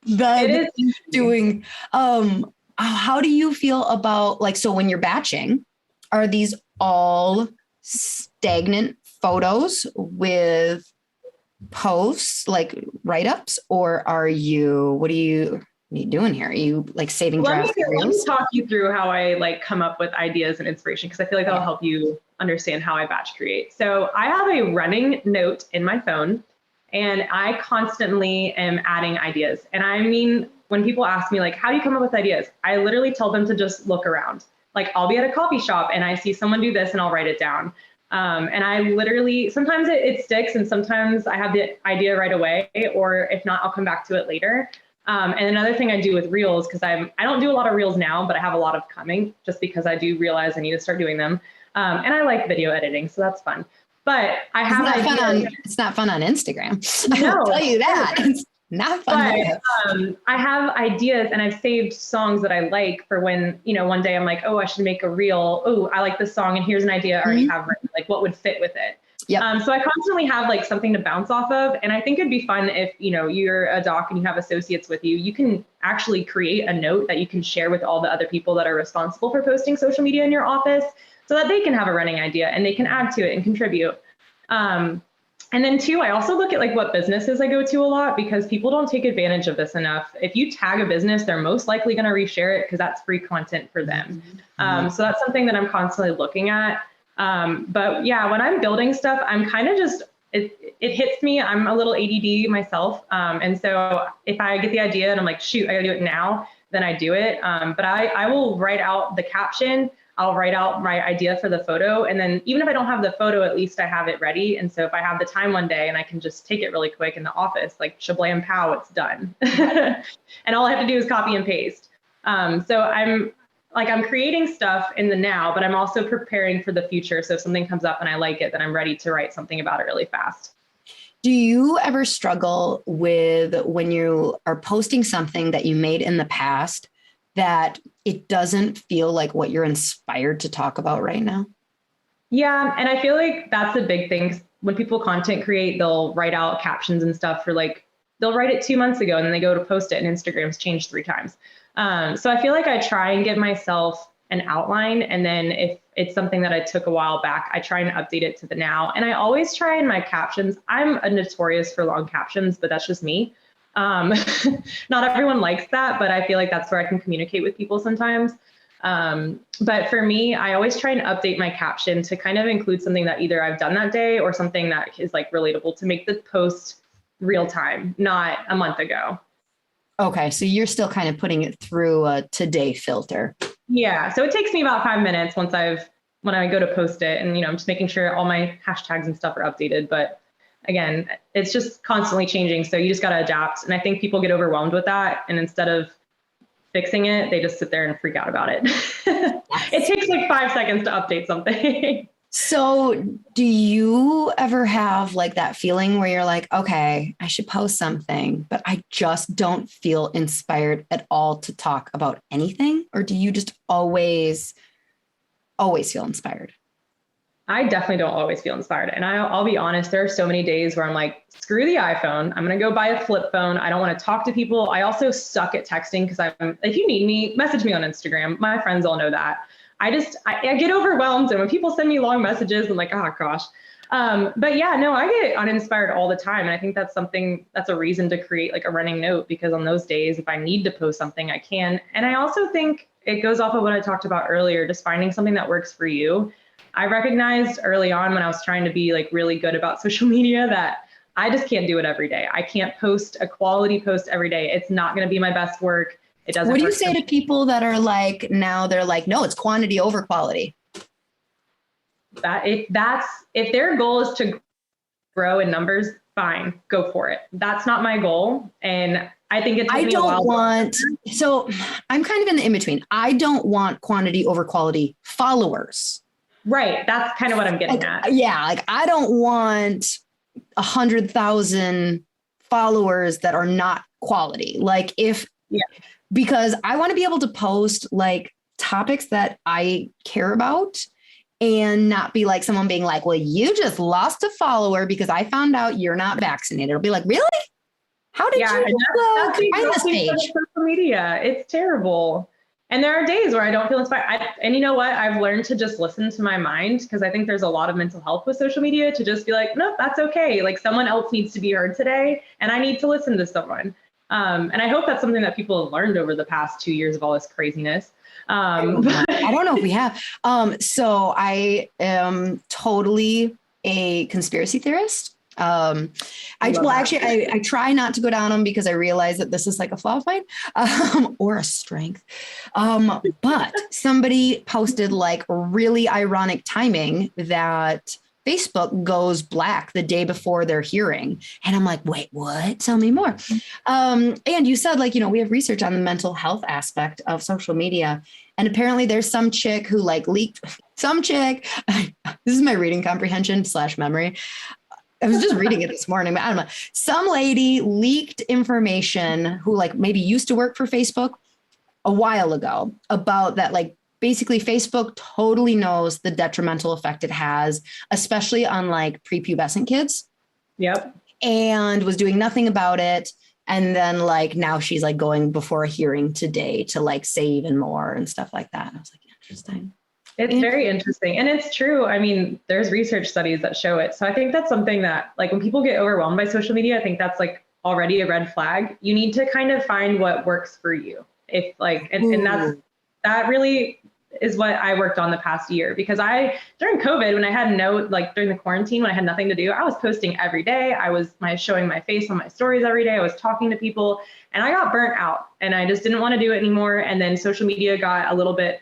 than doing. How do you feel about like, so when you're batching, are these all stagnant photos with posts like write-ups, or what are you doing here? Are you like saving drafts? Let me talk you through how I like come up with ideas and inspiration, because I feel like that'll help you understand how I batch create. So I have a running note in my phone, and I constantly am adding ideas. And I mean, when people ask me like, how do you come up with ideas? I literally tell them to just look around. Like I'll be at a coffee shop and I see someone do this and I'll write it down. And I literally, sometimes it sticks and sometimes I have the idea right away, or if not, I'll come back to it later. And another thing I do with reels, because I don't do a lot of reels now, but I have a lot of coming just because I do realize I need to start doing them. And I like video editing, so that's fun. But I have it's not fun on Instagram. No, I'll tell you that. It's not fun. But I have ideas and I've saved songs that I like for when, one day I'm like, oh, I should make a reel. Oh, I like this song and here's an idea I already have written, like what would fit with it. Yep. So I constantly have like something to bounce off of. And I think it'd be fun if, you're a doc and you have associates with you, you can actually create a note that you can share with all the other people that are responsible for posting social media in your office so that they can have a running idea and they can add to it and contribute. And then two, I also look at like what businesses I go to a lot, because people don't take advantage of this enough. If you tag a business, they're most likely going to reshare it because that's free content for them. So that's something that I'm constantly looking at. But yeah, when I'm building stuff, I'm kind of just, it hits me. I'm a little ADD myself. And so if I get the idea and I'm like, shoot, I gotta do it now, then I do it. But I will write out the caption. I'll write out my idea for the photo. And then even if I don't have the photo, at least I have it ready. And so if I have the time one day and I can just take it really quick in the office, like shablam pow, it's done. And all I have to do is copy and paste. So I'm creating stuff in the now, but I'm also preparing for the future. So if something comes up and I like it, then I'm ready to write something about it really fast. Do you ever struggle with when you are posting something that you made in the past that it doesn't feel like what you're inspired to talk about right now? Yeah. And I feel like that's the big thing. When people content create, they'll write out captions and stuff for like, they'll write it 2 months ago and then they go to post it and Instagram's changed 3 times. So I feel like I try and give myself an outline. And then if it's something that I took a while back, I try and update it to the now. And I always try in my captions. I'm a notorious for long captions, but that's just me. Not everyone likes that, but I feel like that's where I can communicate with people sometimes. But for me, I always try and update my caption to kind of include something that either I've done that day or something that is like relatable to make the post real time, not a month ago. Okay. So you're still kind of putting it through a today filter. Yeah. So it takes me about 5 minutes when I go to post it, and, I'm just making sure all my hashtags and stuff are updated. But again, it's just constantly changing. So you just got to adapt. And I think people get overwhelmed with that. And instead of fixing it, they just sit there and freak out about it. It takes like 5 seconds to update something. So do you ever have like that feeling where you're like, okay, I should post something, but I just don't feel inspired at all to talk about anything? Or do you just always feel inspired? I definitely don't always feel inspired. And I'll be honest, there are so many days where I'm like, screw the iPhone. I'm going to go buy a flip phone. I don't want to talk to people. I also suck at texting because if you need me, message me on Instagram. My friends all know that. I get overwhelmed. And when people send me long messages, I'm like, oh gosh. But yeah, no, I get uninspired all the time. And I think that's a reason to create like a running note, because on those days, if I need to post something, I can. And I also think it goes off of what I talked about earlier, just finding something that works for you. I recognized early on when I was trying to be like really good about social media that I just can't do it every day. I can't post a quality post every day. It's not going to be my best work. It doesn't. What do you say to people that are like, now they're like, no, it's quantity over quality? If their goal is to grow in numbers, fine, go for it. That's not my goal. And I think it's, so I'm kind of in the in-between. I don't want quantity over quality followers. Right. That's kind of what I'm getting at. Yeah. Like I don't want 100,000 followers that are not quality. Like because I want to be able to post like topics that I care about and not be like someone being like, well, you just lost a follower because I found out you're not vaccinated. It'll be like, really? How did you and that's find this exhausting page? social media. It's terrible. And there are days where I don't feel inspired. And you know what? I've learned to just listen to my mind, because I think there's a lot of mental health with social media, to just be like, nope, that's okay. Like, someone else needs to be heard today, and I need to listen to someone. And I hope that's something that people have learned over the past 2 years of all this craziness. I don't know if we have. So I am totally a conspiracy theorist. I try not to go down them because I realize that this is like a flaw of mine, or a strength. But somebody posted like really ironic timing that Facebook goes black the day before their hearing. And I'm like, wait, what? Tell me more. And you said, like, we have research on the mental health aspect of social media. And apparently there's some chick who like leaked some chick. This is my reading comprehension / memory. I was just reading it this morning, but I don't know. Some lady leaked information who like maybe used to work for Facebook a while ago about that, like, basically Facebook totally knows the detrimental effect it has, especially on like prepubescent kids. Yep. And was doing nothing about it. And then like now she's like going before a hearing today to like say even more and stuff like that. And I was like, interesting. It's very interesting. And it's true. I mean, there's research studies that show it. So I think that's something that, like, when people get overwhelmed by social media, I think that's like already a red flag. You need to kind of find what works for you. If like, and that really is what I worked on the past year, because during COVID, when I had during the quarantine, when I had nothing to do, I was posting every day. I was showing my face on my stories every day. I was talking to people, and I got burnt out, and I just didn't want to do it anymore. And then social media got a little bit,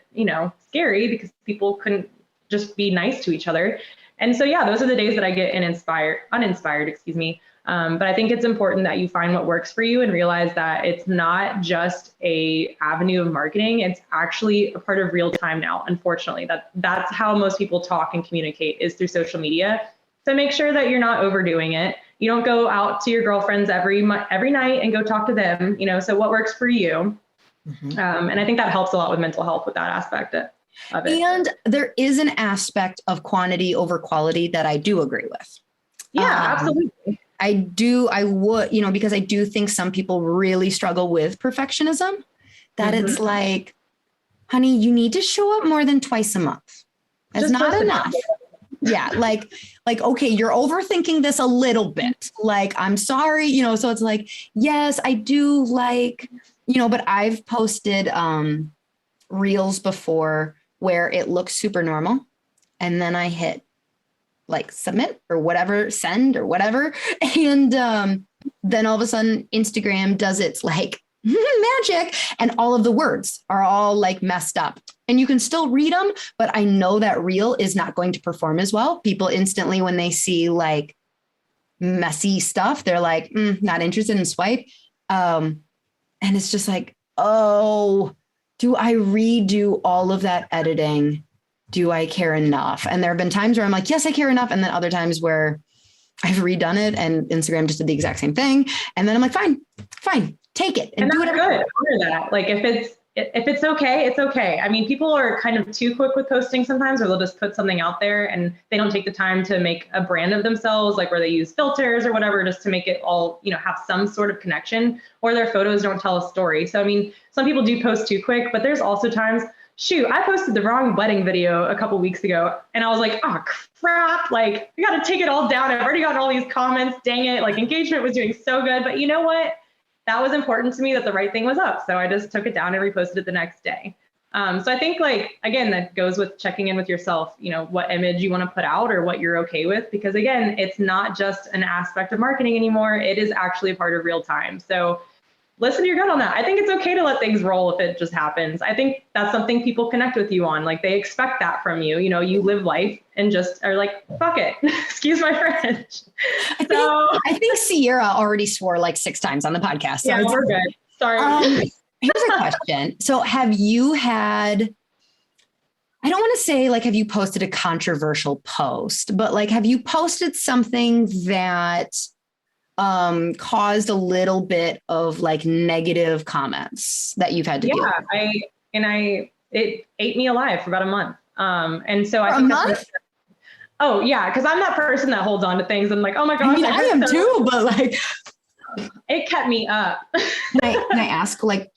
scary, because people couldn't just be nice to each other. And so, yeah, those are the days that I get uninspired, excuse me. But I think it's important that you find what works for you and realize that it's not just a avenue of marketing. It's actually a part of real time now. Unfortunately, that's how most people talk and communicate, is through social media. So make sure that you're not overdoing it. You don't go out to your girlfriends every night and go talk to them. So what works for you? Mm-hmm. And I think that helps a lot with mental health with that aspect of it. And there is an aspect of quantity over quality that I do agree with. Yeah, absolutely. I would, because I do think some people really struggle with perfectionism, that It's like, honey, you need to show up more than twice a month. That's not enough. Yeah. Like, okay, you're overthinking this a little bit. Like, I'm sorry, so it's like, yes, I do like, but I've posted reels before where it looks super normal. And then I hit like submit or whatever, send or whatever. And then all of a sudden Instagram does its like magic, and all of the words are all like messed up, and you can still read them. But I know that reel is not going to perform as well. People instantly, when they see like messy stuff, they're like, not interested in swipe. And it's just like, oh, do I redo all of that editing? Do I care enough? And there have been times where I'm like, yes, I care enough. And then other times where I've redone it and Instagram just did the exact same thing. And then I'm like, fine, take it and do whatever. Good. Honor that. Like, if it's okay, it's okay. I mean, people are kind of too quick with posting sometimes, or they'll just put something out there and they don't take the time to make a brand of themselves, like where they use filters or whatever, just to make it all, have some sort of connection, or their photos don't tell a story. So, I mean, some people do post too quick, but there's also times, I posted the wrong wedding video a couple weeks ago, and I was like, oh crap, like, I got to take it all down. I've already gotten all these comments, dang it. Like, engagement was doing so good, but you know what? That was important to me, that the right thing was up. So I just took it down and reposted it the next day. So I think, like, again, that goes with checking in with yourself, what image you want to put out or what you're okay with, because again, it's not just an aspect of marketing anymore. It is actually a part of real time. So listen to your gut on that. I think it's okay to let things roll if it just happens. I think that's something people connect with you on. Like, they expect that from you. You live life and just are like, fuck it. Excuse my French. I think Sierra already swore like 6 times on the podcast. So yeah, we're good. Sorry. Here's a question. So have you had, I don't want to say like, have you posted a controversial post, but like, have you posted something that caused a little bit of like negative comments that you've had to deal with? it ate me alive for about a month. And so a month? Oh yeah. Cause I'm that person that holds on to things and like, oh my gosh. I mean, I am too, but like, it kept me up. Can I ask like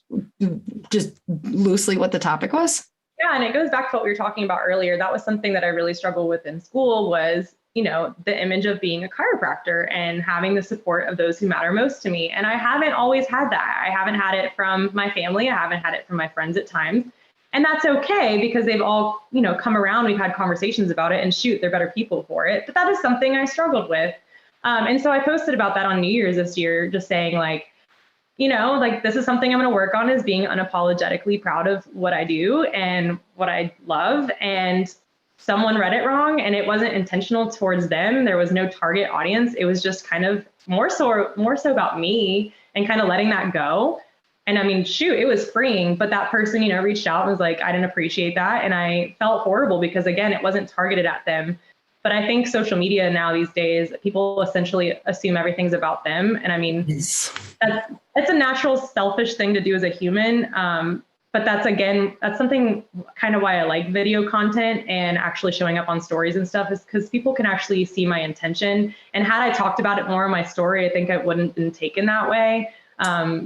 just loosely what the topic was? Yeah. And it goes back to what we were talking about earlier. That was something that I really struggled with in school was, you know, the image of being a chiropractor and having the support of those who matter most to me. And I haven't always had that. I haven't had it from my family. I haven't had it from my friends at times. And that's okay because they've all, you know, come around. We've had conversations about it and shoot, they're better people for it. But that is something I struggled with. And so I posted about that on New Year's this year, just saying like, you know, like this is something I'm going to work on is being unapologetically proud of what I do and what I love. And someone read it wrong and it wasn't intentional towards them. There was no target audience. It was just kind of more so about me and kind of letting that go. And I mean, shoot, it was freeing, but that person, you know, reached out and was like, I didn't appreciate that. And I felt horrible because again, it wasn't targeted at them. But I think social media now these days, people essentially assume everything's about them. And I mean, that's a natural selfish thing to do as a human. But that's something kind of why I like video content and actually showing up on stories and stuff is because people can actually see my intention. And had I talked about it more in my story, I think it wouldn't have been taken that way.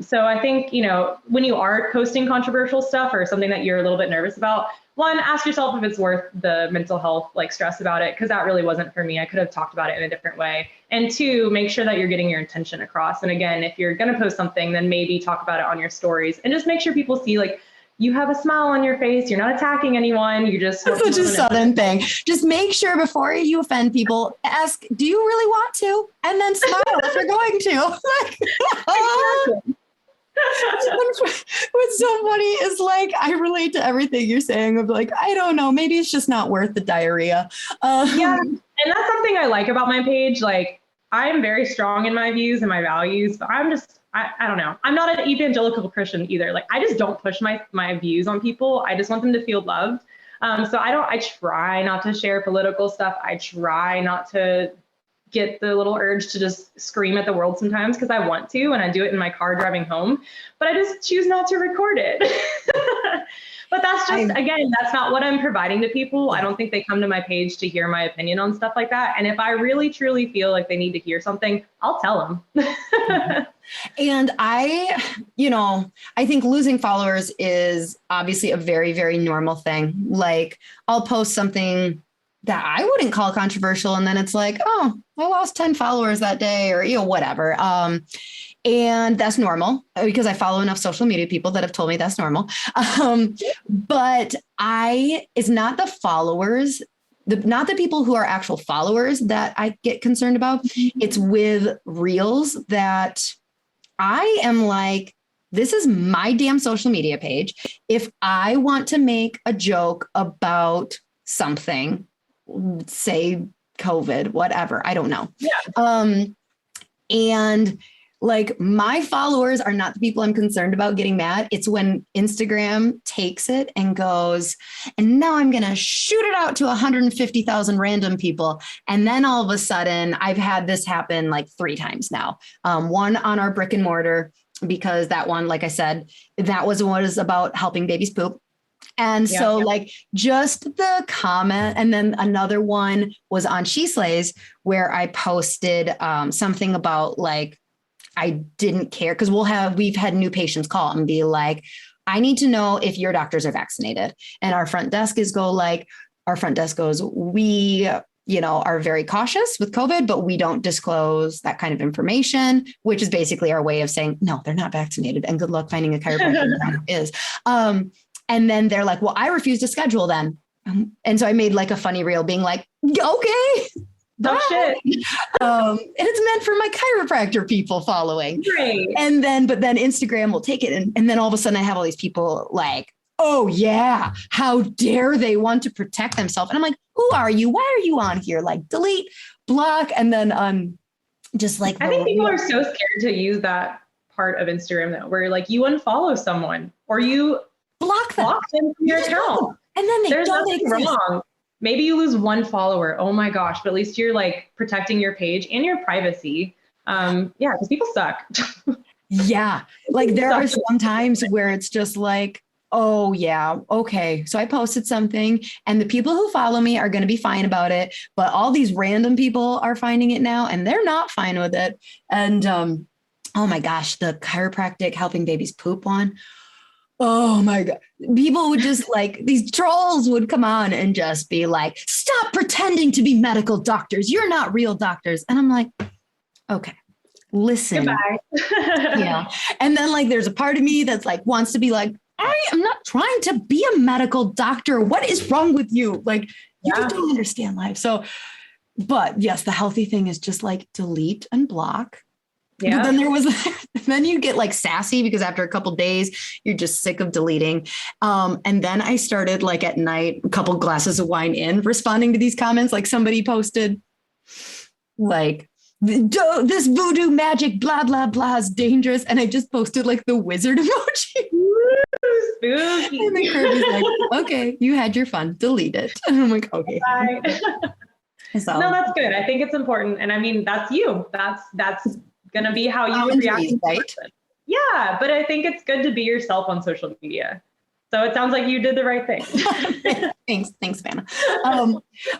So I think, you know, when you are posting controversial stuff or something that you're a little bit nervous about, one, ask yourself if it's worth the mental health like stress about it, because that really wasn't for me. I could have talked about it in a different way. And two, make sure that you're getting your intention across. And again, if you're going to post something, then maybe talk about it on your stories and just make sure people see like you have a smile on your face. You're not attacking anyone. You just that's such a Southern thing. Just make sure before you offend people, ask, do you really want to? And then smile if you're going to. What's so funny is like, I relate to everything you're saying of like, I don't know, maybe it's just not worth the diarrhea. Yeah. And that's something I like about my page. Like I'm very strong in my views and my values, but I don't know. I'm not an evangelical Christian either. Like I just don't push my views on people. I just want them to feel loved. So I try not to share political stuff. I try not to get the little urge to just scream at the world sometimes because I want to, and I do it in my car driving home, but I just choose not to record it. But that's just, again, that's not what I'm providing to people. I don't think they come to my page to hear my opinion on stuff like that. And if I really, truly feel like they need to hear something, I'll tell them. And I think losing followers is obviously a very, very normal thing. Like I'll post something that I wouldn't call controversial. And then it's like, oh, I lost 10 followers that day or, whatever. And that's normal because I follow enough social media people that have told me that's normal. But it's not the followers, not the people who are actual followers that I get concerned about. It's with reels that I am like, this is my damn social media page. If I want to make a joke about something, say COVID, whatever, I don't know. Yeah. And like my followers are not the people I'm concerned about getting mad. It's when Instagram takes it and goes, and now I'm going to shoot it out to 150,000 random people. And then all of a sudden I've had this happen like 3 times now. One on our brick and mortar, because that one, like I said, that was what is about helping babies poop. And so like just the comment, and then another one was on Sheslays where I posted something about like, I didn't care because we've had new patients call and be like, I need to know if your doctors are vaccinated. And our front desk goes, we, are very cautious with COVID, but we don't disclose that kind of information, which is basically our way of saying, no, they're not vaccinated. And good luck finding a chiropractor who is. And then they're like, well, I refuse to schedule them. And so I made like a funny reel being like, okay. Oh shit. And it's meant for my chiropractor people following. Right. But then Instagram will take it. And then all of a sudden I have all these people like, oh yeah, how dare they want to protect themselves? And I'm like, who are you? Why are you on here? Like delete, block. And then just like, I think people are so scared to use that part of Instagram though, where like you unfollow someone or you block them from your account. And then there's nothing wrong. Maybe you lose 1 follower. Oh my gosh. But at least you're like protecting your page and your privacy. Because people suck. Yeah. Like there are some times where it's just like, Oh, yeah. Okay. So I posted something, and the people who follow me are going to be fine about it. But all these random people are finding it now, and they're not fine with it. And oh my gosh, the chiropractic helping babies poop one. Oh my God. People would just like, these trolls would come on and just be like, stop pretending to be medical doctors. You're not real doctors. And I'm like, okay, listen. Goodbye. Yeah. And then like there's a part of me that's like wants to be like, I am not trying to be a medical doctor. What is wrong with you? Like you just don't understand life. So, but yes, the healthy thing is just like delete and block. Yeah. But then then you get like sassy because after a couple days, you're just sick of deleting. And then I started like at night, a couple glasses of wine in, responding to these comments. Like somebody posted like, this voodoo magic, blah, blah, blah is dangerous. And I just posted like the wizard emoji. Spooky. And then Kirby's like, okay, you had your fun, delete it. And I'm like, okay. So, no, that's good. I think it's important. And I mean, that's you. That's going to be how you would react. Right? Yeah. But I think it's good to be yourself on social media. So it sounds like you did the right thing. Thanks, Savannah.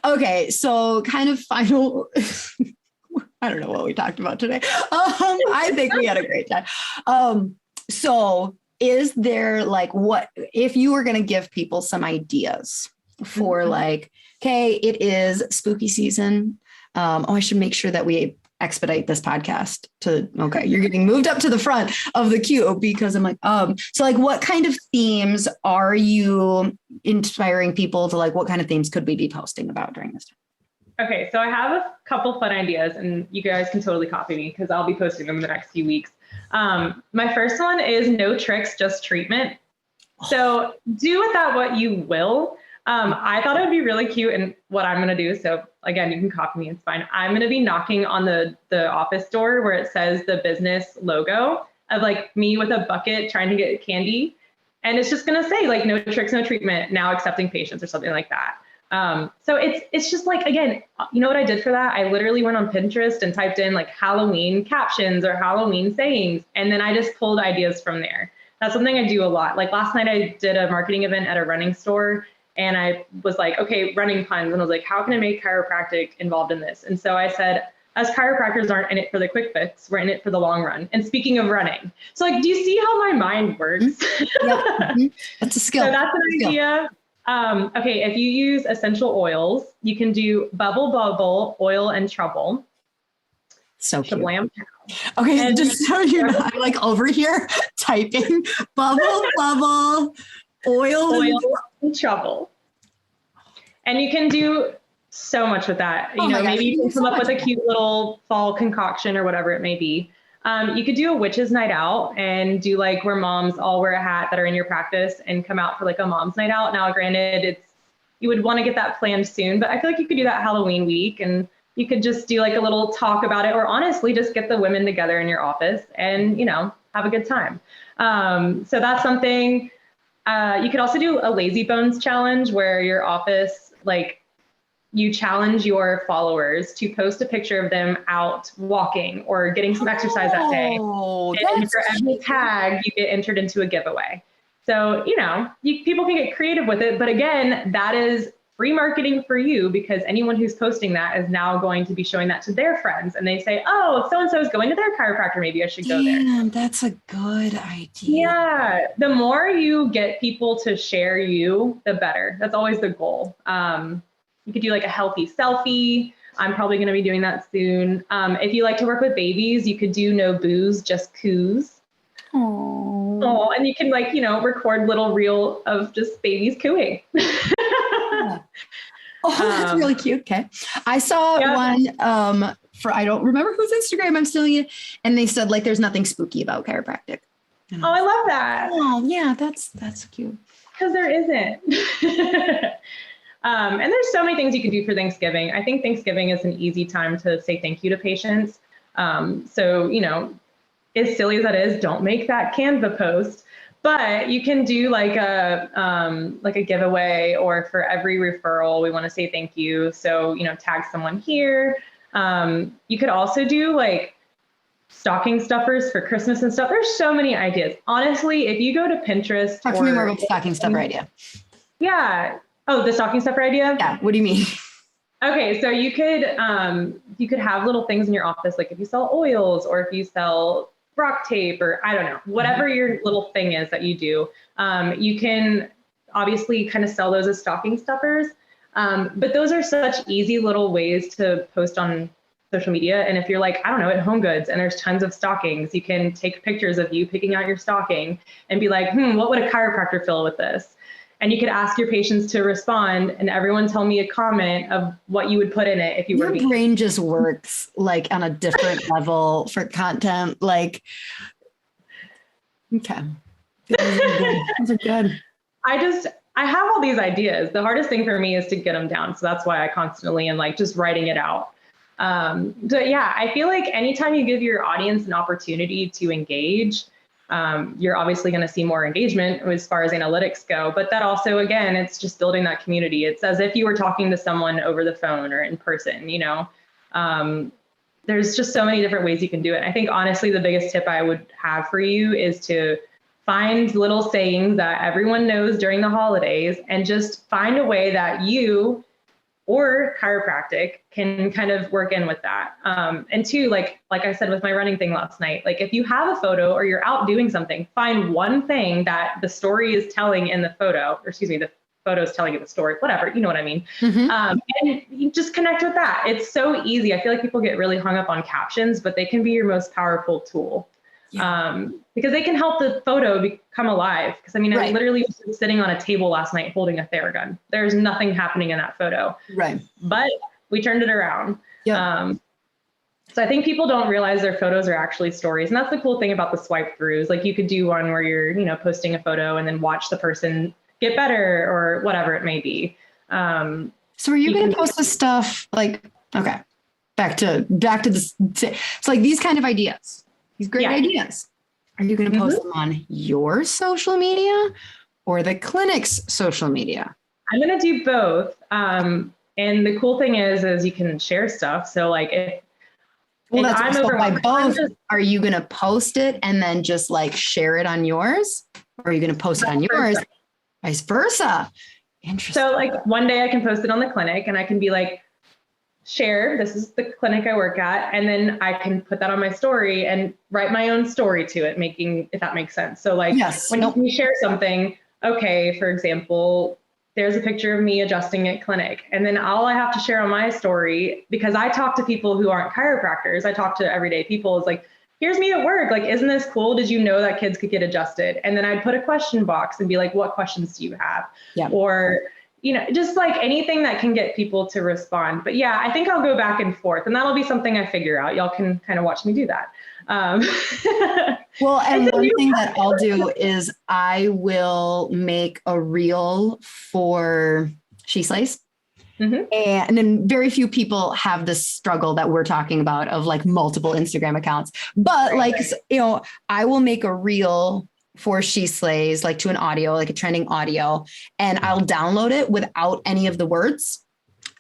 Okay. So kind of final, I don't know what we talked about today. I think we had a great time. So is there like, what, if you were going to give people some ideas for like, okay, it is spooky season. I should make sure that we expedite this podcast to, okay, you're getting moved up to the front of the queue because I'm like, so like what kind of themes are you inspiring people to like, what kind of themes could we be posting about during this time? Okay, so I have a couple fun ideas and you guys can totally copy me because I'll be posting them in the next few weeks. My first one is no tricks, just treatment. So do with that what you will. I thought it would be really cute and what I'm going to do. So again, you can copy me. It's fine. I'm going to be knocking on the office door where it says the business logo of like me with a bucket trying to get candy. And it's just going to say like no tricks, no treatment, now accepting patients or something like that. So it's just like, again, you know what I did for that? I literally went on Pinterest and typed in like Halloween captions or Halloween sayings. And then I just pulled ideas from there. That's something I do a lot. Like last night I did a marketing event at a running store and I was like, okay, running puns. And I was like, how can I make chiropractic involved in this? And so I said, us chiropractors aren't in it for the quick fix. We're in it for the long run. And speaking of running, so like, do you see how my mind works? Mm-hmm. That's a skill. So that's an idea. Okay, if you use essential oils, you can do bubble, oil, and trouble. So cute. Shablam. Okay, and just so you know, I'm like over here typing bubble, oil, and trouble. And you can do so much with that. You know, maybe you can come up with a cute little fall concoction or whatever it may be. You could do a witches night out and do like where moms all wear a hat that are in your practice and come out for like a mom's night out. Now, granted, you would want to get that planned soon, but I feel like you could do that Halloween week and you could just do like a little talk about it, or honestly, just get the women together in your office and, you know, have a good time. So that's something. You could also do a lazy bones challenge where your office, like, you challenge your followers to post a picture of them out walking or getting some exercise that day. And for every tag, you get entered into a giveaway. So, you know, people can get creative with it. But again, that is free marketing for you because anyone who's posting that is now going to be showing that to their friends. And they say, oh, so-and-so is going to their chiropractor. Maybe I should go there. Damn, that's a good idea. Yeah. The more you get people to share you, the better. That's always the goal. You could do like a healthy selfie. I'm probably going to be doing that soon. If you like to work with babies, you could do no booze, just coos. Oh, and you can like, you know, record little reel of just babies cooing. Yeah. Oh, that's really cute. Okay. I saw one for, I don't remember whose Instagram I'm stealing it. And they said like, there's nothing spooky about chiropractic. Oh, I love that. Oh yeah, that's cute. Because there isn't. And there's so many things you can do for Thanksgiving. I think Thanksgiving is an easy time to say thank you to patients. So, you know, as silly as that is, don't make that Canva post, but you can do like a giveaway, or for every referral, we want to say thank you. So, you know, tag someone here. You could also do like stocking stuffers for Christmas and stuff. There's so many ideas. Honestly, if you go to Pinterest, Talk to me more about the stocking stuffer idea. Yeah. Oh, the stocking stuffer idea? Yeah. What do you mean? Okay, so you could have little things in your office, like if you sell oils or if you sell rock tape or I don't know, whatever your little thing is that you do, you can obviously kind of sell those as stocking stuffers. But those are such easy little ways to post on social media. And if you're like, I don't know, at Home Goods and there's tons of stockings, you can take pictures of you picking out your stocking and be like, what would a chiropractor fill with this? And you could ask your patients to respond and everyone tell me a comment of what you would put in it if you were. Your brain just works like on a different level for content. Like, okay. Those are good. I have all these ideas. The hardest thing for me is to get them down. So that's why I constantly am like just writing it out. But yeah, I feel like anytime you give your audience an opportunity to engage, you're obviously going to see more engagement as far as analytics go. But that also, again, it's just building that community. It's as if you were talking to someone over the phone or in person, you know. There's just so many different ways you can do it. I think honestly, the biggest tip I would have for you is to find little sayings that everyone knows during the holidays and just find a way that you or chiropractic can kind of work in with that. And two, like I said with my running thing last night, like if you have a photo or you're out doing something, find one thing that the story is telling in the photo, or excuse me, the photo is telling you the story, whatever, you know what I mean? And you just connect with that. It's so easy. I feel like people get really hung up on captions, but they can be your most powerful tool. Because they can help the photo become alive. Because I mean, I literally was sitting on a table last night holding a Theragun. There's nothing happening in that photo. Right. But we turned it around. So I think people don't realize their photos are actually stories. And that's the cool thing about the swipe throughs. Like you could do one where you're, you know, posting a photo and then watch the person get better or whatever it may be. So are you going to post this stuff like, okay, back to this. It's like these kind of ideas. These great ideas. Are you going to post them on your social media or the clinic's social media? I'm going to do both. And the cool thing is you can share stuff. So like if I'm over by both, are you going to post it and then just like share it on yours? Or are you going to post it on yours? Vice versa. Interesting. So like one day I can post it on the clinic and I can be like, share, this is the clinic I work at. And then I can put that on my story and write my own story to it, if that makes sense. So like when you share something, okay, for example, there's a picture of me adjusting at clinic. And then all I have to share on my story, because I talk to people who aren't chiropractors, I talk to everyday people, is like, here's me at work. Like, isn't this cool? Did you know that kids could get adjusted? And then I'd put a question box and be like, what questions do you have? Or, you know, just like anything that can get people to respond. But yeah, I think I'll go back and forth and that'll be something I figure out. Y'all can kind of watch me do that. Well, and one thing that I'll do is I will make a reel for sheslays. And then very few people have this struggle that we're talking about of like multiple Instagram accounts. But you know, I will make a reel for sheslays, like to an audio, like a trending audio, and I'll download it without any of the words.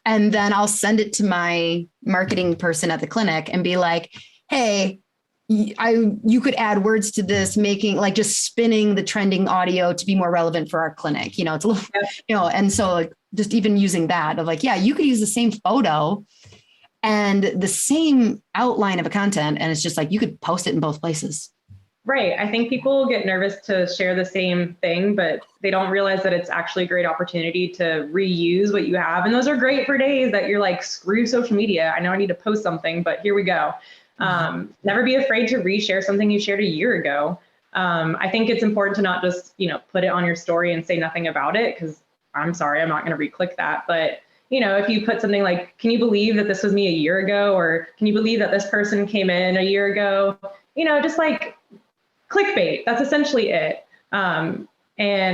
And then I'll send it to my marketing person at the clinic and be like, hey, you could add words to this, making like just spinning the trending audio to be more relevant for our clinic. You know, it's a little, you know, and so like just even using that of like, yeah, you could use the same photo and the same outline of a content. And it's just like, you could post it in both places. Right. I think people get nervous to share the same thing, but they don't realize that it's actually a great opportunity to reuse what you have. And those are great for days that you're like, screw social media. I know I need to post something, but here we go. Never be afraid to reshare something you shared a year ago. I think it's important to not just, you know, put it on your story and say nothing about it, because I'm sorry, I'm not going to re-click that. But, you know, if you put something like, can you believe that this was me a year ago? Or can you believe that this person came in a year ago? You know, just like clickbait. That's essentially it. And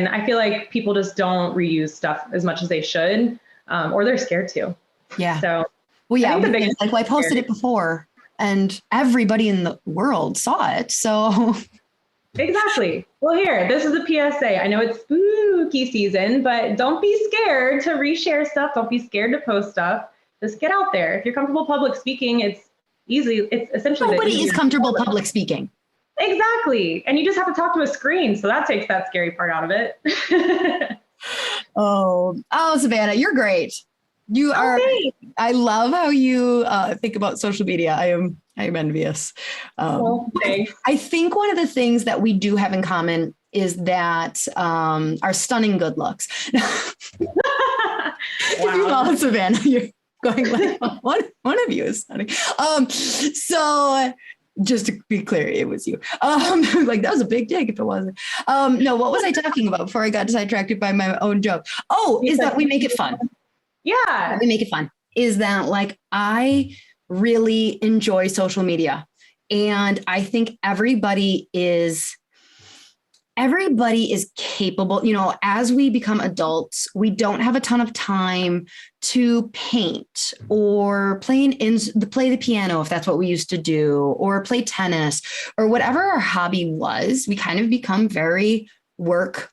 I feel like people just don't reuse stuff as much as they should, or they're scared to. Yeah. So, well, yeah, like, well, I posted it before and everybody in the world saw it. So exactly. Well, here, this is a PSA. I know it's spooky season, but don't be scared to reshare stuff. Don't be scared to post stuff. Just get out there. If you're comfortable public speaking, easily, it's essentially nobody is comfortable public speaking. Exactly. And you just have to talk to a screen. So that takes that scary part out of it. Oh, Savannah, you're great. You are. Thanks. I love how you think about social media. I am envious. Thanks. I think one of the things that we do have in common is that our stunning good looks. Wow. If you follow Savannah, you're going like, one of you is stunning. So just to be clear, it was you. Like that was a big dig if it wasn't. No, what was I talking about before I got sidetracked by my own joke? Oh, is that we make it fun. Yeah. We make it fun. Is that like, I really enjoy social media, and I think everybody is capable. You know, as we become adults, we don't have a ton of time to paint or play the piano, if that's what we used to do, or play tennis, or whatever our hobby was. We kind of become very work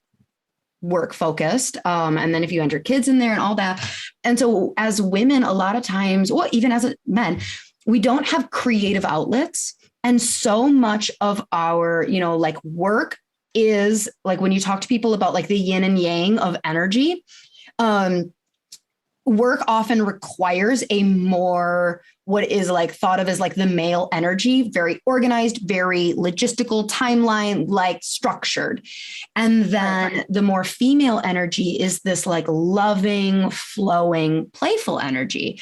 focused. And then if you enter kids in there and all that. And so as women, a lot of times, well, even as men, we don't have creative outlets. And so much of our, you know, like work is like, when you talk to people about like the yin and yang of energy, work often requires a more, what is like thought of as like the male energy, very organized, very logistical, timeline, like structured. And then the more female energy is this like loving, flowing, playful energy.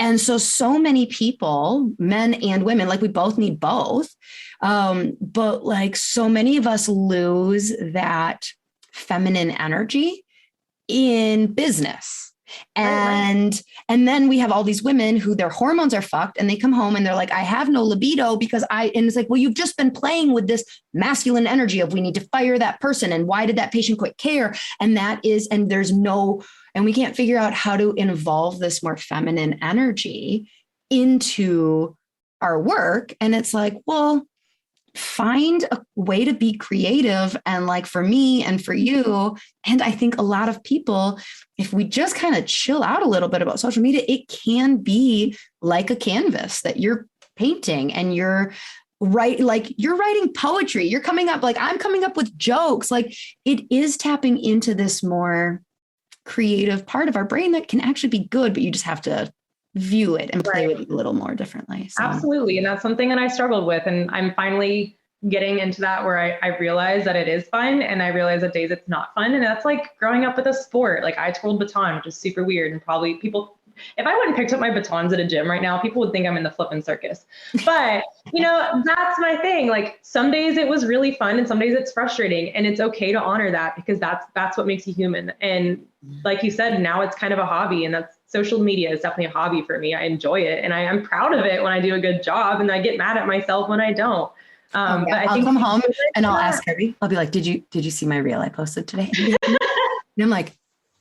And so many people, men and women, like we both need both. But like so many of us lose that feminine energy in business. And then we have all these women who their hormones are fucked, and they come home and they're like, I have no libido and it's like, well, you've just been playing with this masculine energy of we need to fire that person. And why did that patient quit care? And we can't figure out how to involve this more feminine energy into our work. And it's like, well, find a way to be creative. And like for me and for you, and I think a lot of people, if we just kind of chill out a little bit about social media, it can be like a canvas that you're painting, and you're writing poetry. You're coming up, like I'm coming up with jokes. Like it is tapping into this more creative part of our brain that can actually be good, but you just have to view it and play with it a little more differently. So. Absolutely. And that's something that I struggled with. And I'm finally getting into that where I realize that it is fun, and I realize that days it's not fun. And that's like growing up with a sport. Like I twirled baton, which is super weird. And probably people, if I went and picked up my batons at a gym right now, people would think I'm in the flipping circus. But, you know, that's my thing. Like some days it was really fun and some days it's frustrating, and it's okay to honor that, because that's what makes you human. And like you said, now it's kind of a hobby, and that's social media is definitely a hobby for me. I enjoy it, and I'm proud of it when I do a good job, and I get mad at myself when I don't. But I think I'll come home and I'll ask Kirby. I'll be like, did you see my reel I posted today? And I'm like,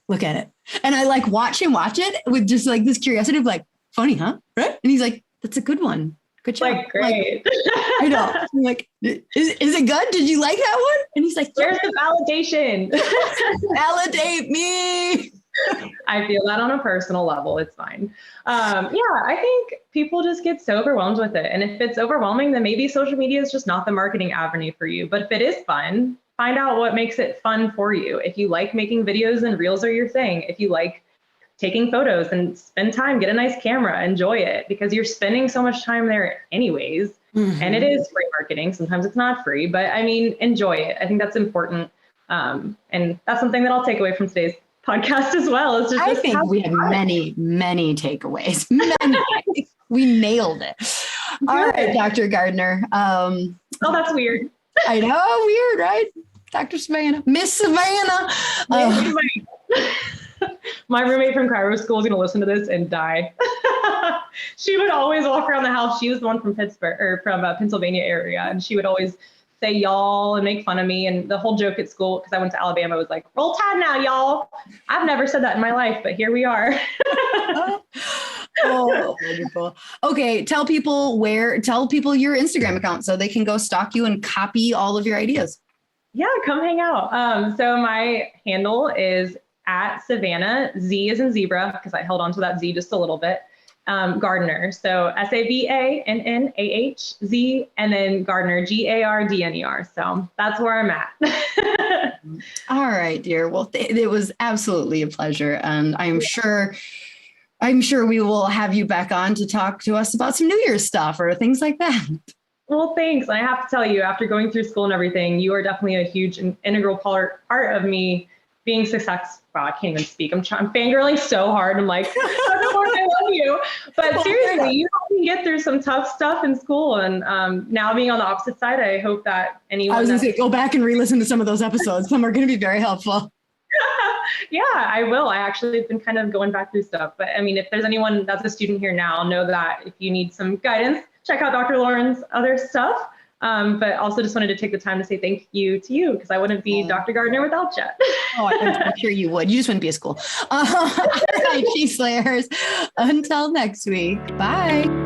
look at it. And I like watch it with just like this curiosity of like, funny, huh? Right? And he's like, that's a good one. Good job. Like, great. Like, I know. I'm like, is it good? Did you like that one? And he's like, where's the validation? Validate me. I feel that on a personal level. It's fine. I think people just get so overwhelmed with it. And if it's overwhelming, then maybe social media is just not the marketing avenue for you. But if it is fun, find out what makes it fun for you. If you like making videos and reels are your thing, if you like taking photos, and spend time, get a nice camera, enjoy it, because you're spending so much time there anyways. Mm-hmm. And it is free marketing. Sometimes it's not free, but I mean, enjoy it. I think that's important. And that's something that I'll take away from today's podcast as well. It's just, I think we have many takeaways. Many. We nailed it. All right, Dr. Gardner. Oh, that's weird. I know, weird, right? Dr. Savannah, Miss Savannah. My roommate from Cairo school is going to listen to this and die. She would always walk around the house. She was the one from Pittsburgh, or from Pennsylvania area. And she would always say y'all and make fun of me. And the whole joke at school, because I went to Alabama, was like, roll tide now, y'all. I've never said that in my life, but here we are. Oh, wonderful. Okay. Tell people your Instagram account so they can go stalk you and copy all of your ideas. Yeah, come hang out. So my handle is @Savannah, Z as in zebra, because I held on to that Z just a little bit, Gardner. So SAVANNAHZ, and then Gardner, GARDNER. So that's where I'm at. All right, dear. Well, it was absolutely a pleasure. And I'm sure we will have you back on to talk to us about some New Year's stuff or things like that. Well, thanks. And I have to tell you, after going through school and everything, you are definitely a huge and integral part of me being successful. Wow, I can't even speak. I'm fangirling so hard. I'm like, I love you. But seriously, you can get through some tough stuff in school. And now being on the opposite side, I hope that anyone. I was going to say, go back and re-listen to some of those episodes. Some are going to be very helpful. Yeah, I will. I actually have been kind of going back through stuff. But I mean, if there's anyone that's a student here now, know that if you need some guidance, check out Dr. Lauren's other stuff. But also just wanted to take the time to say thank you to you, because I wouldn't be Dr. Gardner without you. Oh, I'm sure you would. You just wouldn't be as cool. All right, She Slayers. Until next week. Bye.